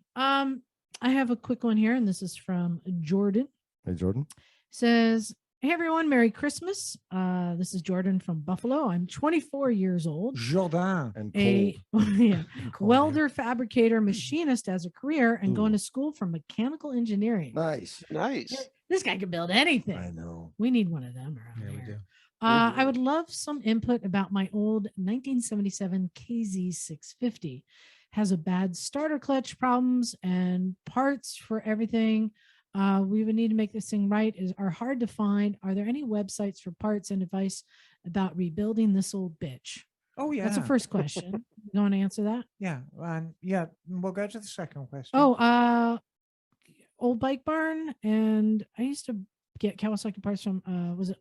I have a quick one here, and this is from Jordan. Hey, Jordan. Says, hey everyone, Merry Christmas. This is Jordan from Buffalo. I'm 24 years old. Jordan. And A cold. yeah, Cool, welder, fabricator, machinist as a career, and going Ooh. to school for mechanical engineering. Nice. nice. This guy can build anything. I know. We need one of them around Yeah, we here. do. I would love some input about my old 1977 KZ650. Has a bad starter clutch problems and parts for everything. We would need to make this thing right. Are hard to find. Are there any websites for parts and advice about rebuilding this old bitch? Oh yeah. That's the first question. You want to answer that? Yeah. And yeah, we'll go to the second question. Oh, Old Bike Barn, and I used to get Kawasaki parts from. Was it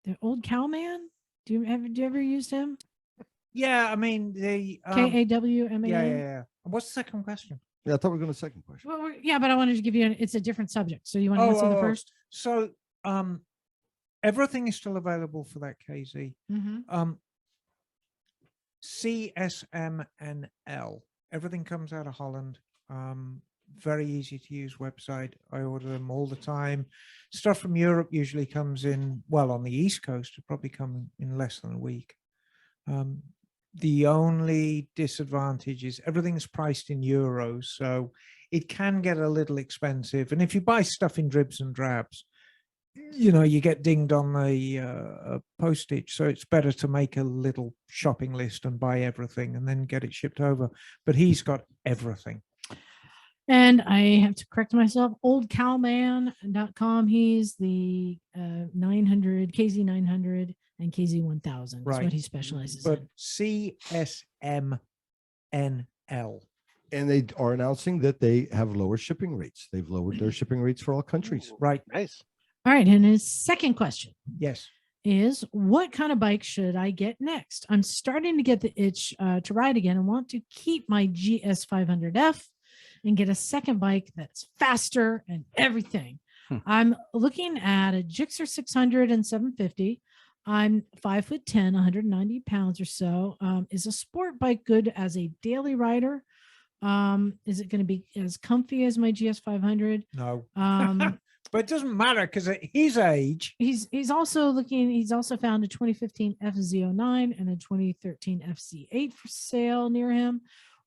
the Old Cowman? Do you ever used him? yeah. I mean the KAWMAN. yeah. What's the second question? Yeah, I thought we were going to second question. Well, yeah, but I wanted to give you it's a different subject. So you want to answer the first? So everything is still available for that KZ. Mm-hmm. CSMNL Everything comes out of Holland. Very easy to use website. I order them all the time. Stuff from Europe usually comes in, well, on the East Coast, it probably come in less than a week. The only disadvantage is everything's priced in euros, so it can get a little expensive. And if you buy stuff in dribs and drabs, you know, you get dinged on the postage. So it's better to make a little shopping list and buy everything and then get it shipped over. But he's got everything. And I have to correct myself, oldcowman.com. He's the 900, KZ900 and KZ1000 is Right. what he specializes But in. CSMNL. And they are announcing that they have lower shipping rates. They've lowered their shipping rates for all countries. Right. Nice. All right. And his second question Yes. is, what kind of bike should I get next? I'm starting to get the itch to ride again and want to keep my GS500F and get a second bike that's faster and everything. I'm looking at a Gixxer 600 and 750. I'm 5'10", 190 pounds or so. Is a sport bike good as a daily rider? Is it going to be as comfy as my GS500? No. Um, But it doesn't matter because at his age, he's also found a 2015 FZ09 and a 2013 FZ8 for sale near him,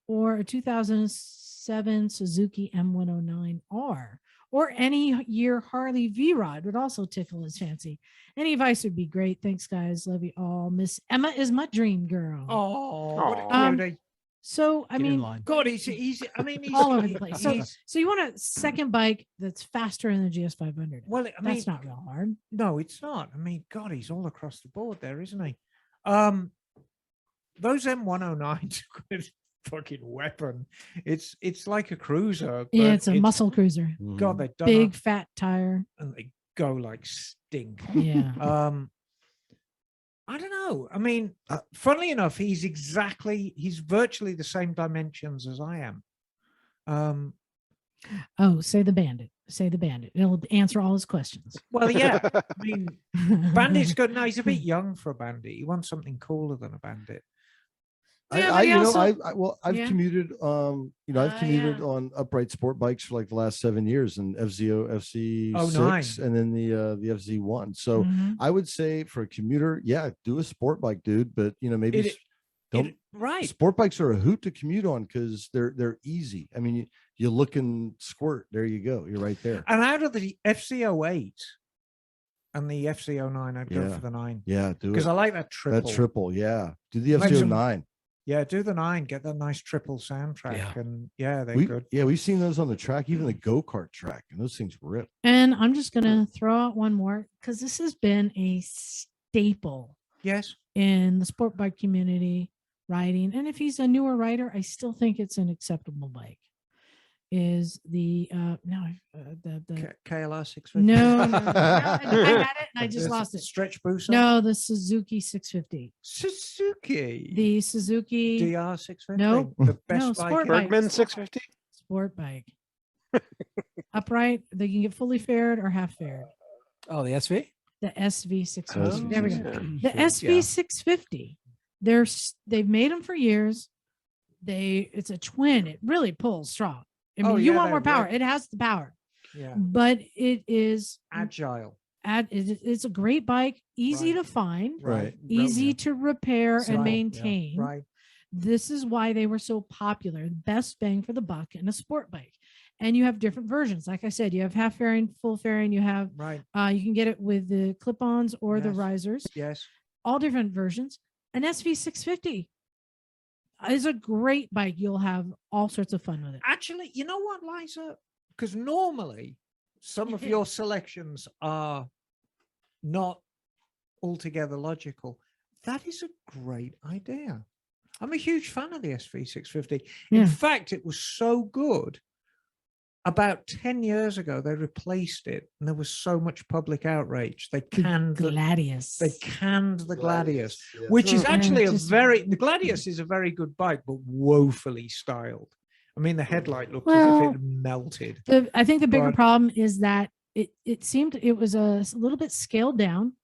or a 2007 Suzuki M109R, or any year Harley V-Rod would also tickle his fancy. Any advice would be great. Thanks, guys. Love you all. Miss Emma is my dream girl. oh, what a Aw. cutie. So I Get in mean, line. God, he's I mean, he's all over the place. So he's- you want a second bike that's faster than the GS500? well, I mean, That's not real hard. no, it's not. I mean, God, he's all across the board there, isn't he? Those M109s are a fucking weapon. It's like a cruiser. Yeah, but it's a muscle cruiser. God, they're done Big up fat tire. and they go like stink. Yeah. I don't know. I mean, funnily enough, he's virtually the same dimensions as I am. Oh, say the Bandit. Say the Bandit. It'll answer all his questions. Well, yeah. I mean, Bandit's good. No, he's a bit young for a Bandit. He wants something cooler than a Bandit. Yeah, but I he you know, also- I've Yeah. commuted, I've commuted Yeah. on upright sport bikes for like the last 7 years, and FC6 09. and then the FZ1. So Mhm. I would say for a commuter, yeah, do a sport bike, dude. But maybe don't. Right. Sport bikes are a hoot to commute on because they're easy. I mean, you look and squirt. There you go. You're right there. And out of the FZ08 and the FZ09, I'd go Yeah. for the 9 Yeah, do because it. I like that triple. That triple, yeah. Do the Makes 'em- FZ09. Yeah, do the 9. Get that nice triple soundtrack, Yeah. and yeah, they're good. Yeah, we've seen those on the track, even the go-kart track, and those things rip. And I'm just going to throw out one more because this has been a staple Yes. in the sport bike community riding. And if he's a newer rider, I still think it's an acceptable bike. Is the KLR650. no, I had it and I just The lost it. Stretch booster. No, the Suzuki 650. Suzuki. The Suzuki DR650. No. The best No, bike. sport ever. bike. Bergman 650. sport bike. Upright, they can get fully fared or half fared. Oh, the SV? The SV650. There we go. Yeah. The SV650. They've made them for years. It's a twin. It really pulls strong. I mean, Oh, you yeah, want more they're power. right. It has the power, Yeah. but it is Agile. it's a great bike, easy Right. to find, Right. easy to repair Simple, and yeah, maintain. Right. This is why they were so popular. Best bang for the buck in a sport bike. And you have different versions. Like I said, you have half fairing, full fairing. You have Right. you can get it with the clip-ons or the Yes. risers. Yes. All different versions. An SV650 is a great bike. You'll have all sorts of fun with it. Actually, you know what, Liza? Because normally some of your selections are not altogether logical. That is a great idea. I'm a huge fan of the SV650. Yeah. In fact, it was so good. About 10 years ago, they replaced it, and there was so much public outrage. They canned the Gladius. Gladius, which is Yeah, actually just- the Gladius is a very good bike, but woefully styled. I mean, the headlight looked as Well, if it melted. I think the bigger But- problem is that it seemed it was a little bit scaled down,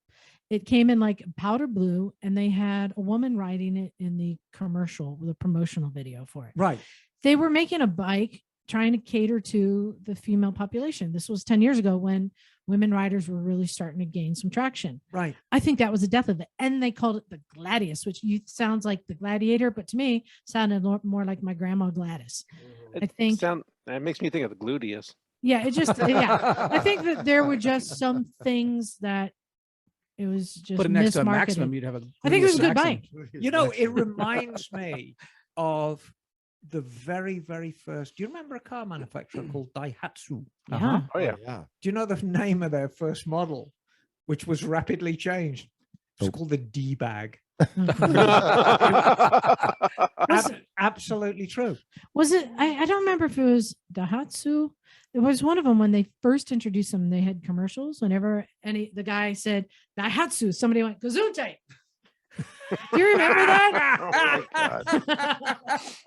It came in like powder blue, and they had a woman riding it in the commercial, the promotional video for it. Right. They were making a bike trying to cater to the female population. This was 10 years ago when women riders were really starting to gain some traction. Right. I think that was the death of it. And they called it the Gladius, which sounds like the Gladiator, but to me sounded more like my grandma Gladys. I think that makes me think of the gluteus. yeah, it just yeah. I think that there were just some things that it was just Put it next to a mismarketed. Maximum, you'd have a. I think it was a good Maximum. bike. You know, it reminds me of the very, very first. Do you remember a car manufacturer called Daihatsu? Yeah. Oh yeah. Yeah. Do you know the name of their first model, which was rapidly changed? It's Nope. called the D-Bag. Was, Absolutely true. was it? I don't remember if it was Daihatsu. It was one of them when they first introduced them. They had commercials. Whenever the guy said Daihatsu, somebody went Gesundheit. Do you remember that? Oh my God.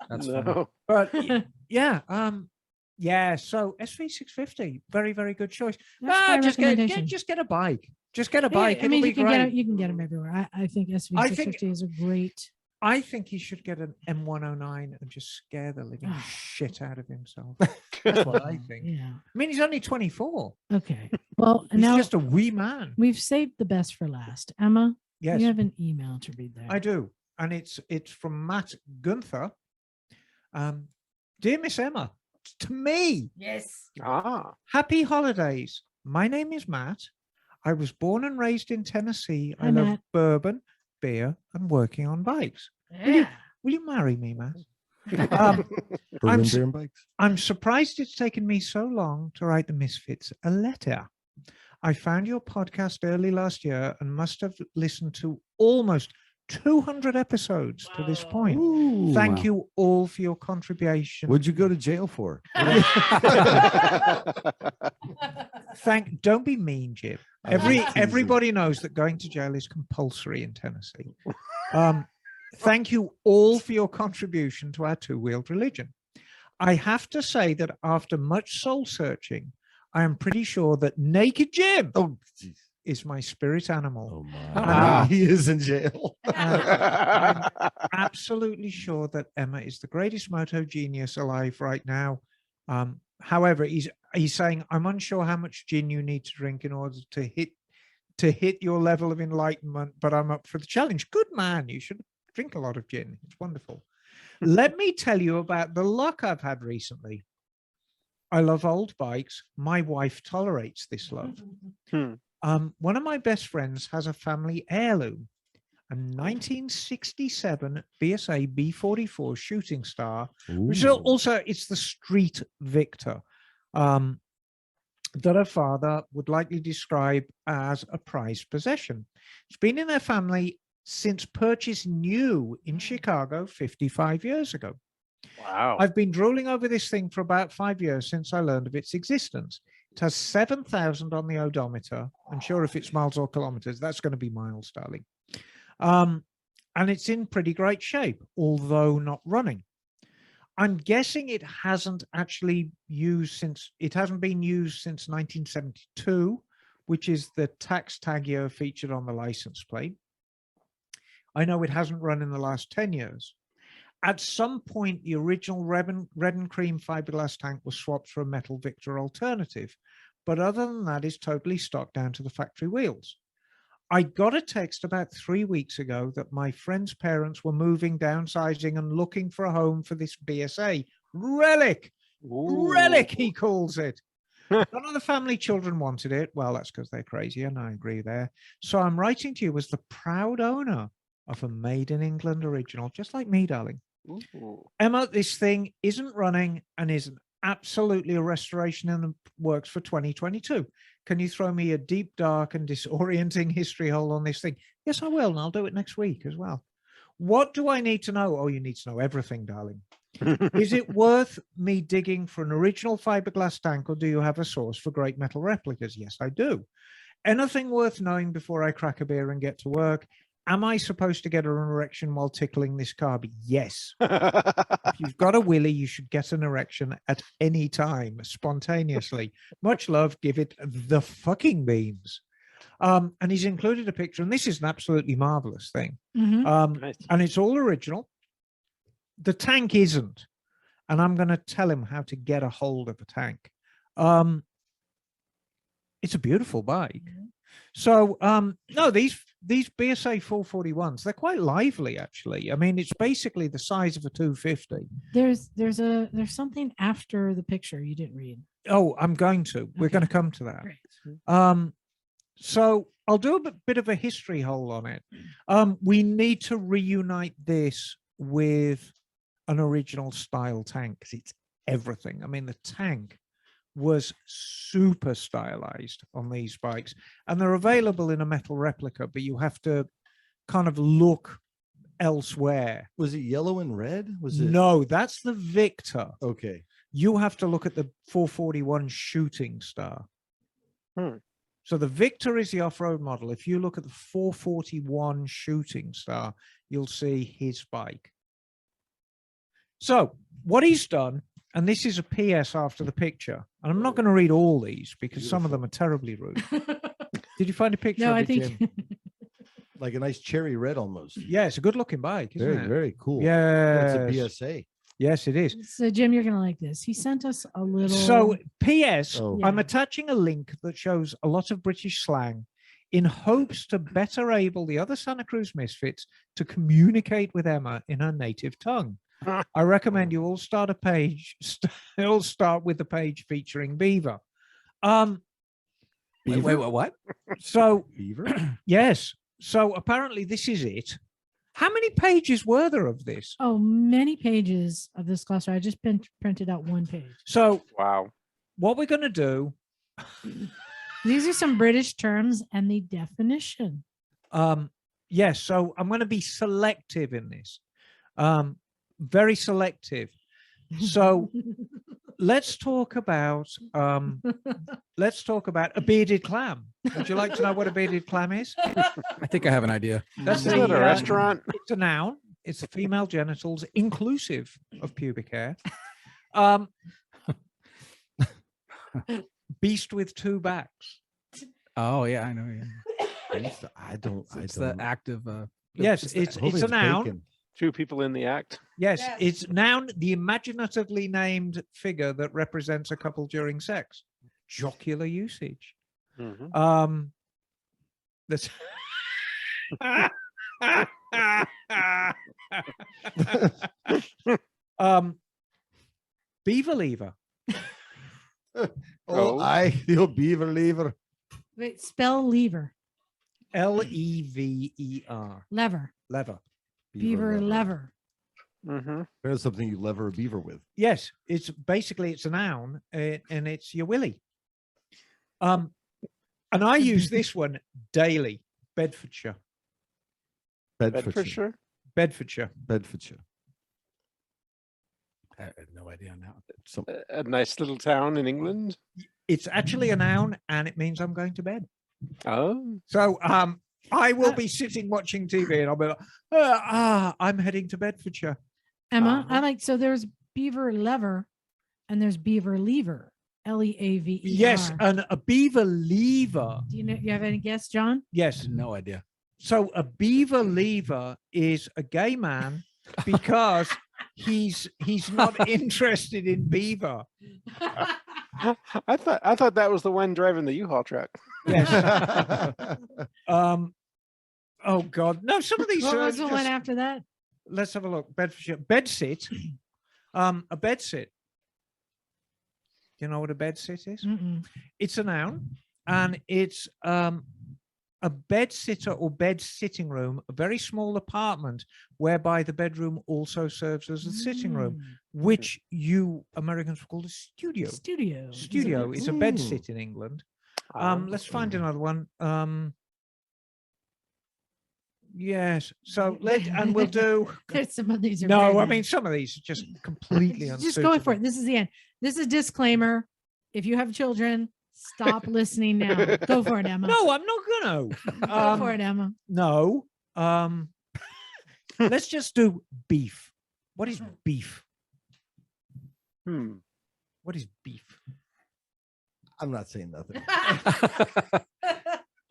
That's No. funny. But yeah, yeah. So SV650, very, very good choice. That's my Just recommendation. get a bike. Just get a Yeah, bike. I mean, It'll you be can great. you can get them everywhere. I think SV650 is a great. I think he should get an M109 and just scare the living Ah. shit out of himself. That's what I think. Yeah. I mean, he's only 24. Okay. Well, He's now just a wee man. we've saved the best for last. Emma, Yes, you have an email to read there. I do. And it's from Matt Gunther. Dear Miss Emma, to me, Yes. Ah. happy holidays. My name is Matt. I was born and raised in Tennessee. I Hi, love Matt. bourbon, beer, and working on bikes. Yeah. Will you marry me, Matt? Bourbon, s- beer, and bikes. I'm surprised it's taken me so long to write the Misfits a letter. I found your podcast early last year and must have listened to almost 200 episodes to this point. Ooh. Thank Wow. you all for your contribution. What'd you go to jail for? Don't be mean, Jim. I was teasing. Everybody knows that going to jail is compulsory in Tennessee. Thank you all for your contribution to our two-wheeled religion. I have to say that after much soul searching, I am pretty sure that Naked Jim Oh, geez. is my spirit animal. Oh my. Wow. He is in jail. I'm absolutely sure that Emma is the greatest moto genius alive right now. However, he's saying, I'm unsure how much gin you need to drink in order to hit your level of enlightenment, but I'm up for the challenge. Good man. You should drink a lot of gin. It's wonderful. Let me tell you about the luck I've had recently. I love old bikes. My wife tolerates this love. One of my best friends has a family heirloom, a 1967 BSA B44 Shooting Star, which is Ooh. also it's the Street Victor, that her father would likely describe as a prized possession. It's been in their family since purchase new in Chicago 55 years ago. Wow. I've been drooling over this thing for about 5 years since I learned of its existence. It has 7,000 on the odometer. I'm sure if it's miles or kilometers, that's going to be miles, darling. And it's in pretty great shape, although not running. I'm guessing it hasn't been used since 1972, which is the tax tag year featured on the license plate. I know it hasn't run in the last 10 years. At some point, the original red and cream fiberglass tank was swapped for a metal Victor alternative. But other than that, it's totally stock down to the factory wheels. I got a text about 3 weeks ago that my friend's parents were moving, downsizing, and looking for a home for this BSA. Relic! Relic, he calls it. None of the family children wanted it. Well, that's because they're crazy, and I agree there. So I'm writing to you as the proud owner of a made in England original, just like me, darling. Ooh. Emma, this thing isn't running and is absolutely a restoration in the works for 2022. Can you throw me a deep, dark, and disorienting history hole on this thing? Yes, I will, and I'll do it next week as well. What do I need to know? Oh, you need to know everything, darling. Is it worth me digging for an original fiberglass tank, or do you have a source for great metal replicas? Yes, I do. Anything worth knowing before I crack a beer and get to work? Am I supposed to get an erection while tickling this carb? Yes. If you've got a willy, you should get an erection at any time, spontaneously. Much love. Give it the fucking beans. And he's included a picture, and this is an absolutely marvelous thing. Mhm. Nice. And it's all original. The tank isn't, and I'm going to tell him how to get a hold of a tank. It's a beautiful bike. So no, these BSA 441s, they're quite lively, actually. I mean, it's basically the size of a 250. There's something after the picture you didn't read. Oh, I'm going to. We're Okay. going to come to that. Great. So I'll do a bit of a history hole on it. We need to reunite this with an original style tank because it's everything. I mean, the tank was super stylized on these bikes, and they're available in a metal replica, but you have to kind of look elsewhere. Was it yellow and red? Was it? No, that's the Victor. Okay. You have to look at the 441 Shooting Star. So the Victor is the off-road model. If you look at the 441 Shooting Star, you'll see his bike. So what he's done, and this is a PS after the picture, and I'm not going to read all these because some of them are terribly rude. Did you find a picture No, of I it, think Jim? Like a nice cherry red almost. Yeah, it's a good-looking bike, isn't Very, it? very cool. Yeah, It's a BSA. Yes, it is. so. Jim, you're gonna like this. He sent us a little. So, P.S. Oh. I'm Yeah. attaching a link that shows a lot of British slang in hopes to better able the other Santa Cruz Misfits to communicate with Emma in her native tongue. I recommend you all start a page. All start with the page featuring Beaver. Wait, what? So Beaver? yes. So apparently this is it. How many pages were there of this? Oh, many pages of this cluster. I just printed out one page. So Wow. what we're going to do, These are some British terms and the definition. yes. So I'm going to be selective in this, very selective. So let's talk about a bearded clam. Would you like to know what a bearded clam is? I think I have an idea. That's Is it a restaurant? It's a noun. It's female genitals, inclusive of pubic hair. Beast with two backs. Oh yeah, I know. Yeah. I don't. It's the active. Yes, it's a noun. bacon. Two people in the act. Yes, Yes. it's noun, the imaginatively named figure that represents a couple during sex. Jocular usage. Mhm. That's beaver lever. Oh, the old beaver lever. Wait, spell lever. Lever. Lever. Lever. Beaver lever. Mhm. There's something you lever a beaver with. Yes, it's a noun, and it's your willy. And I use this one daily. Bedfordshire. Bedfordshire. Bedfordshire. Bedfordshire. I had no idea on that. Some, A nice little town in England. It's actually a noun, and it means I'm going to bed. Oh. So I will be sitting watching TV, and I'll be like, I'm heading to Bedfordshire. Emma, Uh-huh. I like, so there's beaver lever and there's beaver lever. Leaver. Yes, and a beaver lever. Do you have any guess, John? Yes. No idea. So a beaver lever is a gay man because he's not interested in beaver. I thought that was the one driving the U-Haul truck. Yes. Oh God, no. Some of these. What was the just- one after that? Let's have a look. Bedfordshire. Bedsit. A bedsit. Do you know what a bedsit is? Mm-mm. It's a noun, and it's a bedsitter or bed sitting room, a very small apartment whereby the bedroom also serves as a sitting room, which you Americans would call a studio. Studio. Studio is a bed Mm. sit in England. Um, Let's find another one. Yes. So and we'll do. There's some of these. Are No, very I nice. mean some of these are just completely Just going for unsuitable. it. This is the end. This is a disclaimer. If you have children, stop listening now. Go for it, Emma. No, I'm not gonna. Go for it, Emma. No. Let's just do beef. What is beef? What is beef? I'm not saying nothing.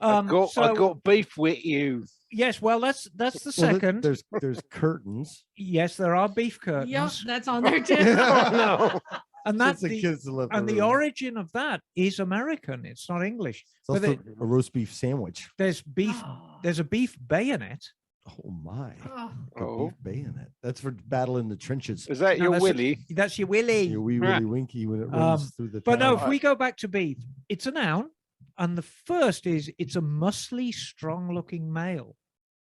I So got beef with you. yes, well, that's the Well, second. there's curtains. Yes, there are beef curtains. Yep, that's on there too. Oh no. And That's that's the kids that left and the room. origin of that is American. It's not English. It's But also a roast beef sandwich. there's beef. Oh. There's a beef bayonet. Oh my. Oh, A Oh. beef bayonet. That's for battle in the trenches. Is that No, your that's- willy? That's your willy. Your wee willy winky when it runs through the But no, town. if we go back to beef, it's a noun. And the first is it's a muscly, strong looking male.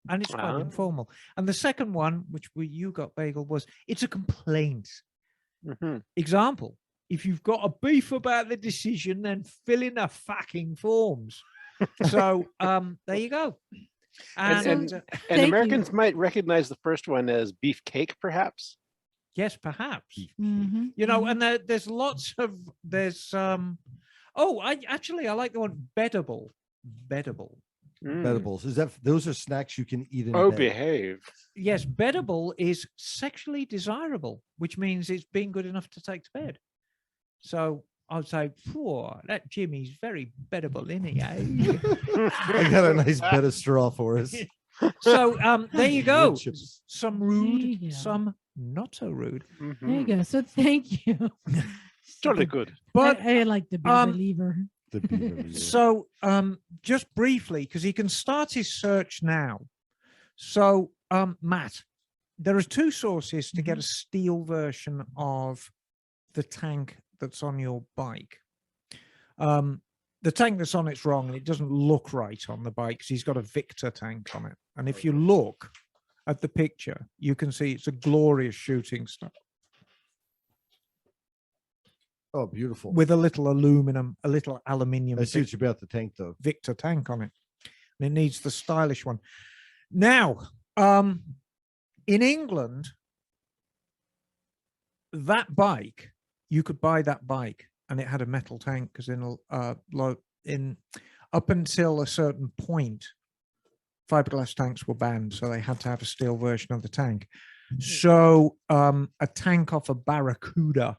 And it's quite Ah. informal. And the second one, which you got, Bagel, was it's a complaint. Mhm. Example, if you've got a beef about the decision, then fill in the fucking forms. So there you go. And, And, and, Thank and you. Americans might recognize the first one as beef cake, perhaps. yes, perhaps. mhm, You know, mhm. and there's lots of I like the one beddable. Mm. Edibles. Those are snacks you can eat in Oh, bed. behave. Yes, beddable is sexually desirable, which means it's being good enough to take to bed. So I would say, poor, that Jimmy's very beddable, isn't he? Eh?" I got a nice bed of straw for us. So there you go. Wood chips. Some There rude, you go. some not so rude. There you Mhm. go. So thank you. Totally good. But I like the um, believer. The beaver, yeah. so just briefly, because he can start his search now. So Matt, there are two sources to get a steel version of the tank that's on your bike. The tank that's on it's wrong and it doesn't look right on the bike because he's got a Victor tank on it. And if you look at the picture, you can see it's a glorious shooting star Oh, beautiful. with a little aluminium I see what you're about the tank though. Victor tank on it. And it needs the stylish one. Now, in England, that bike, you could buy that bike and it had a metal tank because in up until a certain point, fiberglass tanks were banned, so they had to have a steel version of the tank. So a tank off a Barracuda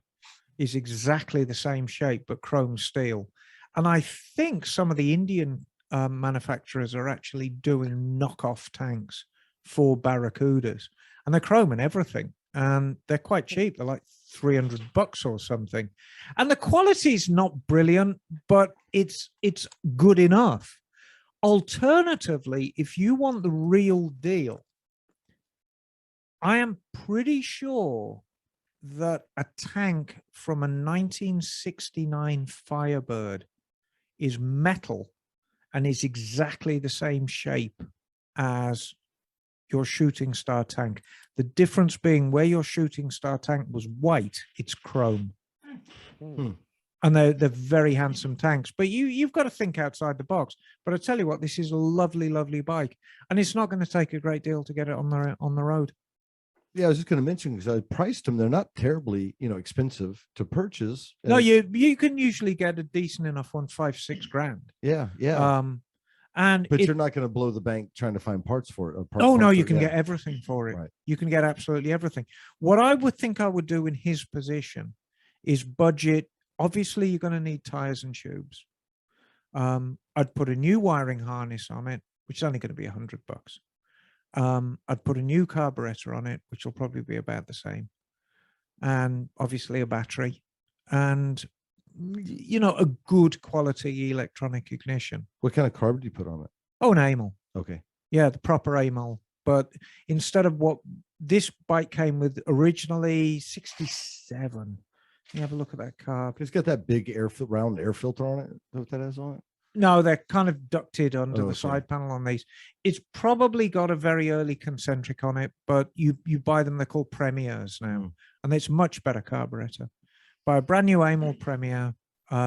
is exactly the same shape but chrome steel. And I think some of the Indian manufacturers are actually doing knockoff tanks for Barracudas, and they're chrome and everything, and they're quite cheap. They're like $300 or something, and the quality's not brilliant, but it's good enough. Alternatively, if you want the real deal, I am pretty sure that a tank from a 1969 Firebird is metal and is exactly the same shape as your shooting star tank. The difference being where your shooting star tank was white, it's chrome. Hmm. And they're very handsome tanks, but you've got to think outside the box. But I tell you what, this is a lovely, lovely bike, and it's not going to take a great deal to get it on the road. Yeah, I was just going to mention because I priced them. They're not terribly, expensive to purchase. No, And you can usually get a decent enough one, 5-6 grand. yeah, yeah. And But it- you're not going to blow the bank trying to find parts for it. or oh no, parts you for it, can yeah. get everything for it. Right. You can get absolutely everything. What I would think I would do in his position is budget. Obviously, you're going to need tires and tubes. I'd put a new wiring harness on it, which is only going to be $100. I'd put a new carburetor on it, which will probably be about the same, and obviously a battery, and a good quality electronic ignition. What kind of carb do you put on it? Oh, an AML. Okay. Yeah, the proper AML. But instead of what this bike came with originally, 67. You have a look at that carb. It's got that big round air filter on it. Is that what that has on it? No, they're kind of ducted under Oh, the okay. side panel on these. It's probably got a very early concentric on it, but you buy them, they're called Premiers now, Mm. and it's much better carburetor. Buy a brand new AML Premier,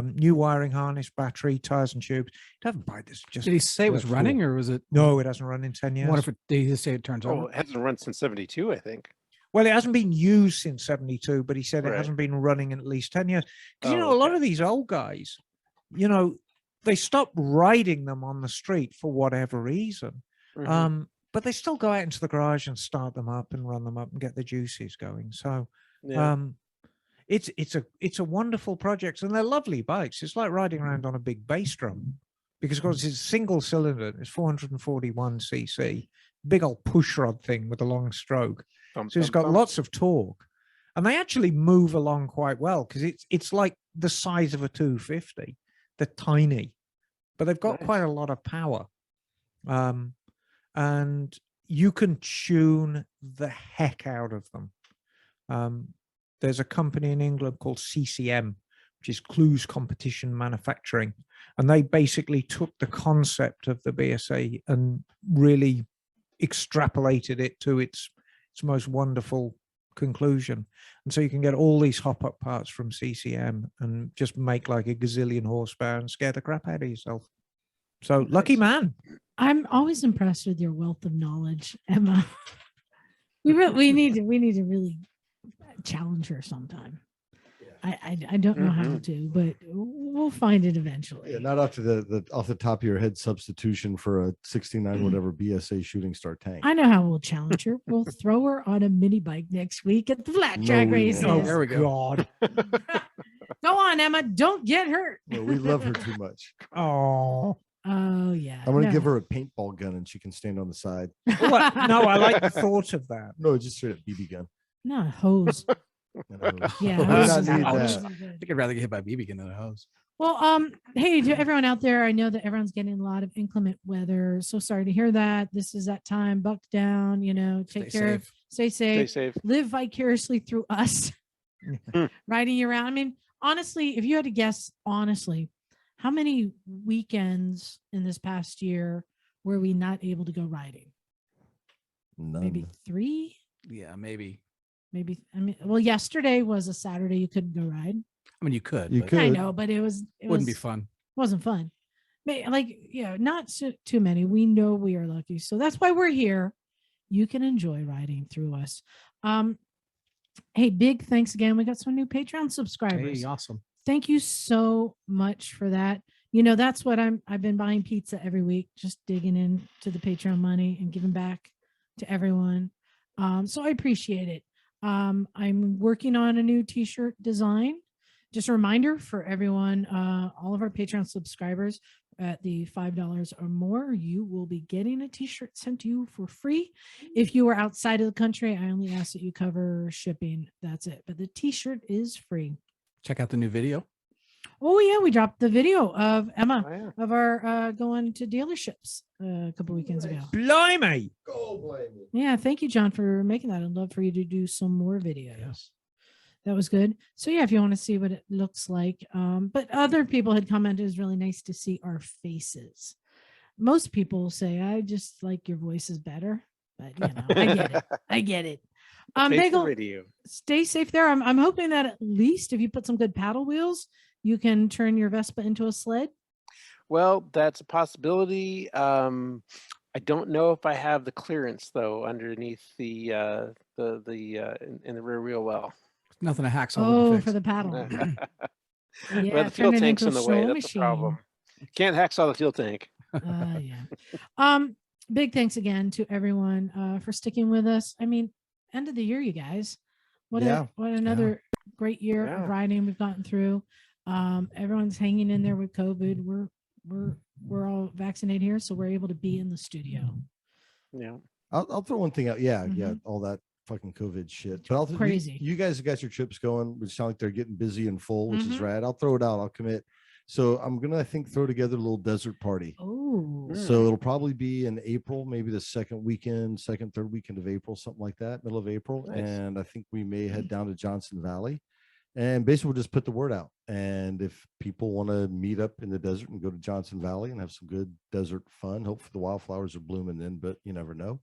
new wiring harness, battery, tires and tubes. Don't buy this. Just Did he say it was fool. running, or was it? No, it hasn't run in 10 I years. wonder if did he just say it turns Oh, on? it hasn't run since 72, I think. Well, it hasn't been used since 72, but he said it Right. hasn't been running in at least 10 years. Because, Oh, a lot okay. of these old guys, they stop riding them on the street for whatever reason. Mhm. But they still go out into the garage and start them up and run them up and get the juices going. So Yeah. it's a wonderful project, and they're lovely bikes. It's like riding around on a big bass drum. because of course it's single cylinder. It's 441 cc, big old push rod thing with a long stroke. So it's got lots of torque, and they actually move along quite well because it's like the size of a 250. They're tiny, but they've got quite a lot of power. And you can tune the heck out of them. There's a company in England called CCM, which is Clues Competition Manufacturing, and they basically took the concept of the BSA and really extrapolated it to its most wonderful conclusion. And so you can get all these hop-up parts from CCM and just make like a gazillion horsepower and scare the crap out of yourself. So lucky man. I'm always impressed with your wealth of knowledge, Emma. we need to really challenge her sometime. I don't know how to, but we'll find it eventually. Yeah, not after the off the top of your head substitution for a 69 whatever BSA shooting star tank. I know how we'll challenge her. We'll throw her on a mini bike next week at the flat track races. Oh, There we go. God. Go on, Emma. Don't get hurt. No, we love her too much. Oh. Oh yeah. I'm gonna give her a paintball gun and she can stand on the side. Well, no, I like the thought of that. No, just straight up BB gun. No hose. Yeah, We hose not is- need hose that. is good. I think I'd rather get hit by a BB gun than a hose. Well, hey, to everyone out there, I know that everyone's getting a lot of inclement weather. So sorry to hear that. This is that time. Buck down, take Stay care. safe. Stay Stay safe. safe. Live vicariously through us riding you around. I mean, honestly, if you had to guess, honestly, how many weekends in this past year were we not able to go riding? None. Maybe 3? Yeah, maybe. Maybe. I mean, well, yesterday was a Saturday. You couldn't go ride. I mean, you could. You but could. I know, but it Wouldn't be fun. wasn't fun. Like, not too many. We know we are lucky. So that's why we're here. You can enjoy riding through us. Hey, big thanks again. We got some new Patreon subscribers. Hey, awesome. Thank you so much for that. That's what I've been buying pizza every week, just digging into the Patreon money and giving back to everyone. So I appreciate it. I'm working on a new t-shirt design. Just a reminder for everyone, all of our Patreon subscribers at the $5 or more, you will be getting a t-shirt sent to you for free. If you are outside of the country, I only ask that you cover shipping. That's it. But the t-shirt is free. Check out the new video. Oh yeah, we dropped the video of Emma Oh, yeah. of our going to dealerships a couple weekends ago. Blimey. Go blame me. Yeah, thank you, John, for making that. I'd love for you to do some more videos. That was good. So yeah, if you want to see what it looks like, but other people had commented, it's really nice to see our faces. Most people say, I just like your voices better, but I get it. I get it. Bagel, Radio. stay safe there. I'm hoping that at least if you put some good paddle wheels, you can turn your Vespa into a sled. Well, that's a possibility. I don't know if I have the clearance though underneath the in the rear wheel well. Nothing to hacksaw. Oh, fix. for the paddle. Well, Yeah, the turn fuel it tank's into in a the way. snow That's the problem. Can't hacksaw the fuel tank. Yeah. Big thanks again to everyone for sticking with us. I mean, end of the year, you guys. What another great year Yeah. of riding we've gotten through. Everyone's hanging in there with COVID. We're all vaccinated here, so we're able to be in the studio. Yeah. I'll throw one thing out. Yeah, Mhm. all that fucking COVID shit. But Crazy. You guys have got your trips going, which sound like they're getting busy and full, which is Mhm. rad. I'll throw it out. I'll commit. So I'm gonna, I think, throw together a little desert party. Oh, So it'll probably be in April, maybe the second, third weekend of April, something like that, middle of April. Nice. And I think we may head down to Johnson Valley. And basically, we'll just put the word out. And if people want to meet up in the desert and go to Johnson Valley and have some good desert fun, hopefully the wildflowers are blooming then, but you never know.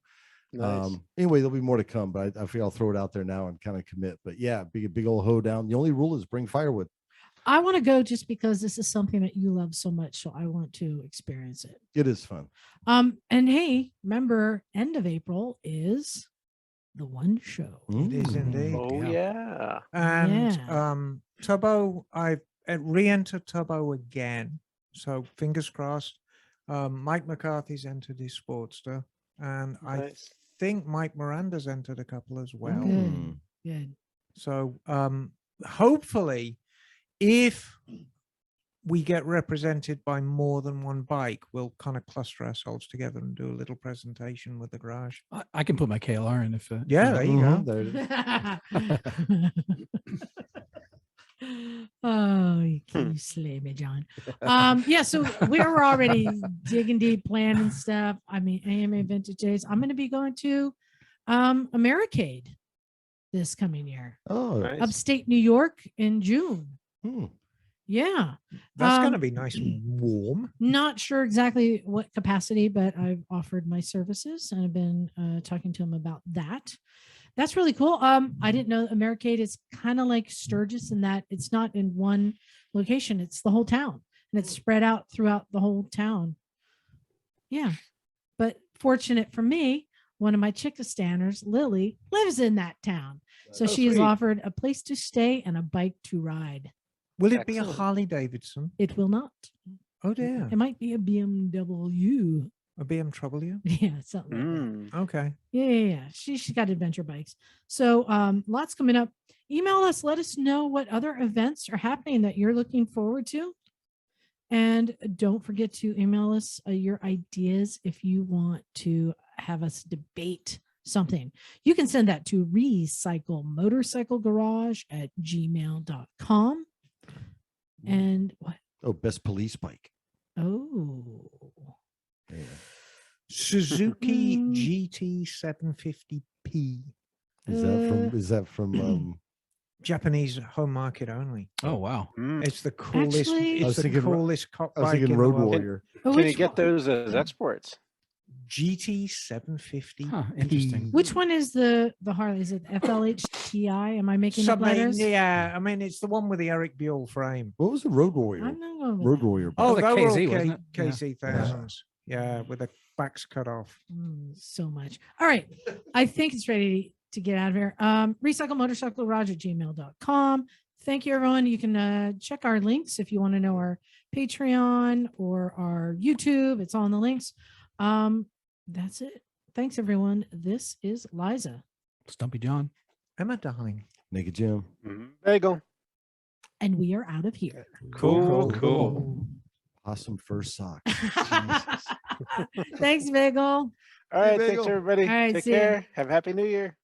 Nice. Anyway, there'll be more to come, but I feel I'll throw it out there now and kind of commit. But yeah, big old hoedown. The only rule is bring firewood. I want to go just because this is something that you love so much, so I want to experience it. It is fun. And hey, remember, end of April is the one show. It is Mm. indeed. Oh yeah. And Yeah. Tubbo, I've re-entered Tubbo again. So fingers crossed. Mike McCarthy's entered his Sportster. And I Nice. think Mike Miranda's entered a couple as well. Good. Mm. Good. So hopefully, if we get represented by more than one bike, we'll kind of cluster ourselves together and do a little presentation with the garage. I can put my KLR in if. Yeah, there you go. There it is. Oh, you slay me, John. Yeah, so we're already digging deep, planning stuff. I mean, AMA Vintage Days. I'm going to be going to Americade this coming year, Oh, Nice. upstate New York in June. hmm. Yeah, That's going to be nice and warm. not sure exactly what capacity, but I've offered my services and I've been talking to him about that. That's really cool. I didn't know Americade is kind of like Sturgis in that it's not in one location, it's the whole town and it's spread out throughout the whole town. Yeah. But fortunate for me, one of my Chickastanners, Lily, lives in that town. So Oh, she has sweet. offered a place to stay and a bike to ride. Will it be a Excellent. Harley Davidson? It will not. Oh dear. It might be a BMW. A BMW? Yeah, something like that. Mm. Okay. Yeah. She's got adventure bikes. So lots coming up. Email us, let us know what other events are happening that you're looking forward to. And don't forget to email us your ideas if you want to have us debate something. You can send that to recyclemotorcyclegarage@gmail.com. And what? Oh, best police bike. Oh. Yeah. Suzuki Mm. GT750P. Is that from Japanese home market only. Oh wow. Mm. It's the coolest. Actually- I was It's the thinking coolest I was bike thinking in the Road world. Warrior. Oh, Can you which get one- those as exports? GT750. Huh, interesting. Which one is the Harley? Is it FLHTI? Am I making up Something, letters? yeah. I mean, it's the one with the Eric Buell frame. What was the Road Warrior? I'm not going with Road that. Warrior. Oh, was a they were all KZ, wasn't it? Yeah. KC1000s. Yeah, with the backs cut off. So much. All right. I think it's ready to get out of here. Recyclemotorcyclegarage@gmail.com. Thank you, everyone. You can check our links if you want to know our Patreon or our YouTube. It's all in the links. That's it. Thanks, everyone. This is Liza. Stumpy John. Emma, darling. Naked Jim. Bagel. And we are out of here. Cool. Awesome first sock. Thanks, Bagel. All right, thanks Bagel. everybody. All right, Take see ya. care. Have a happy new year.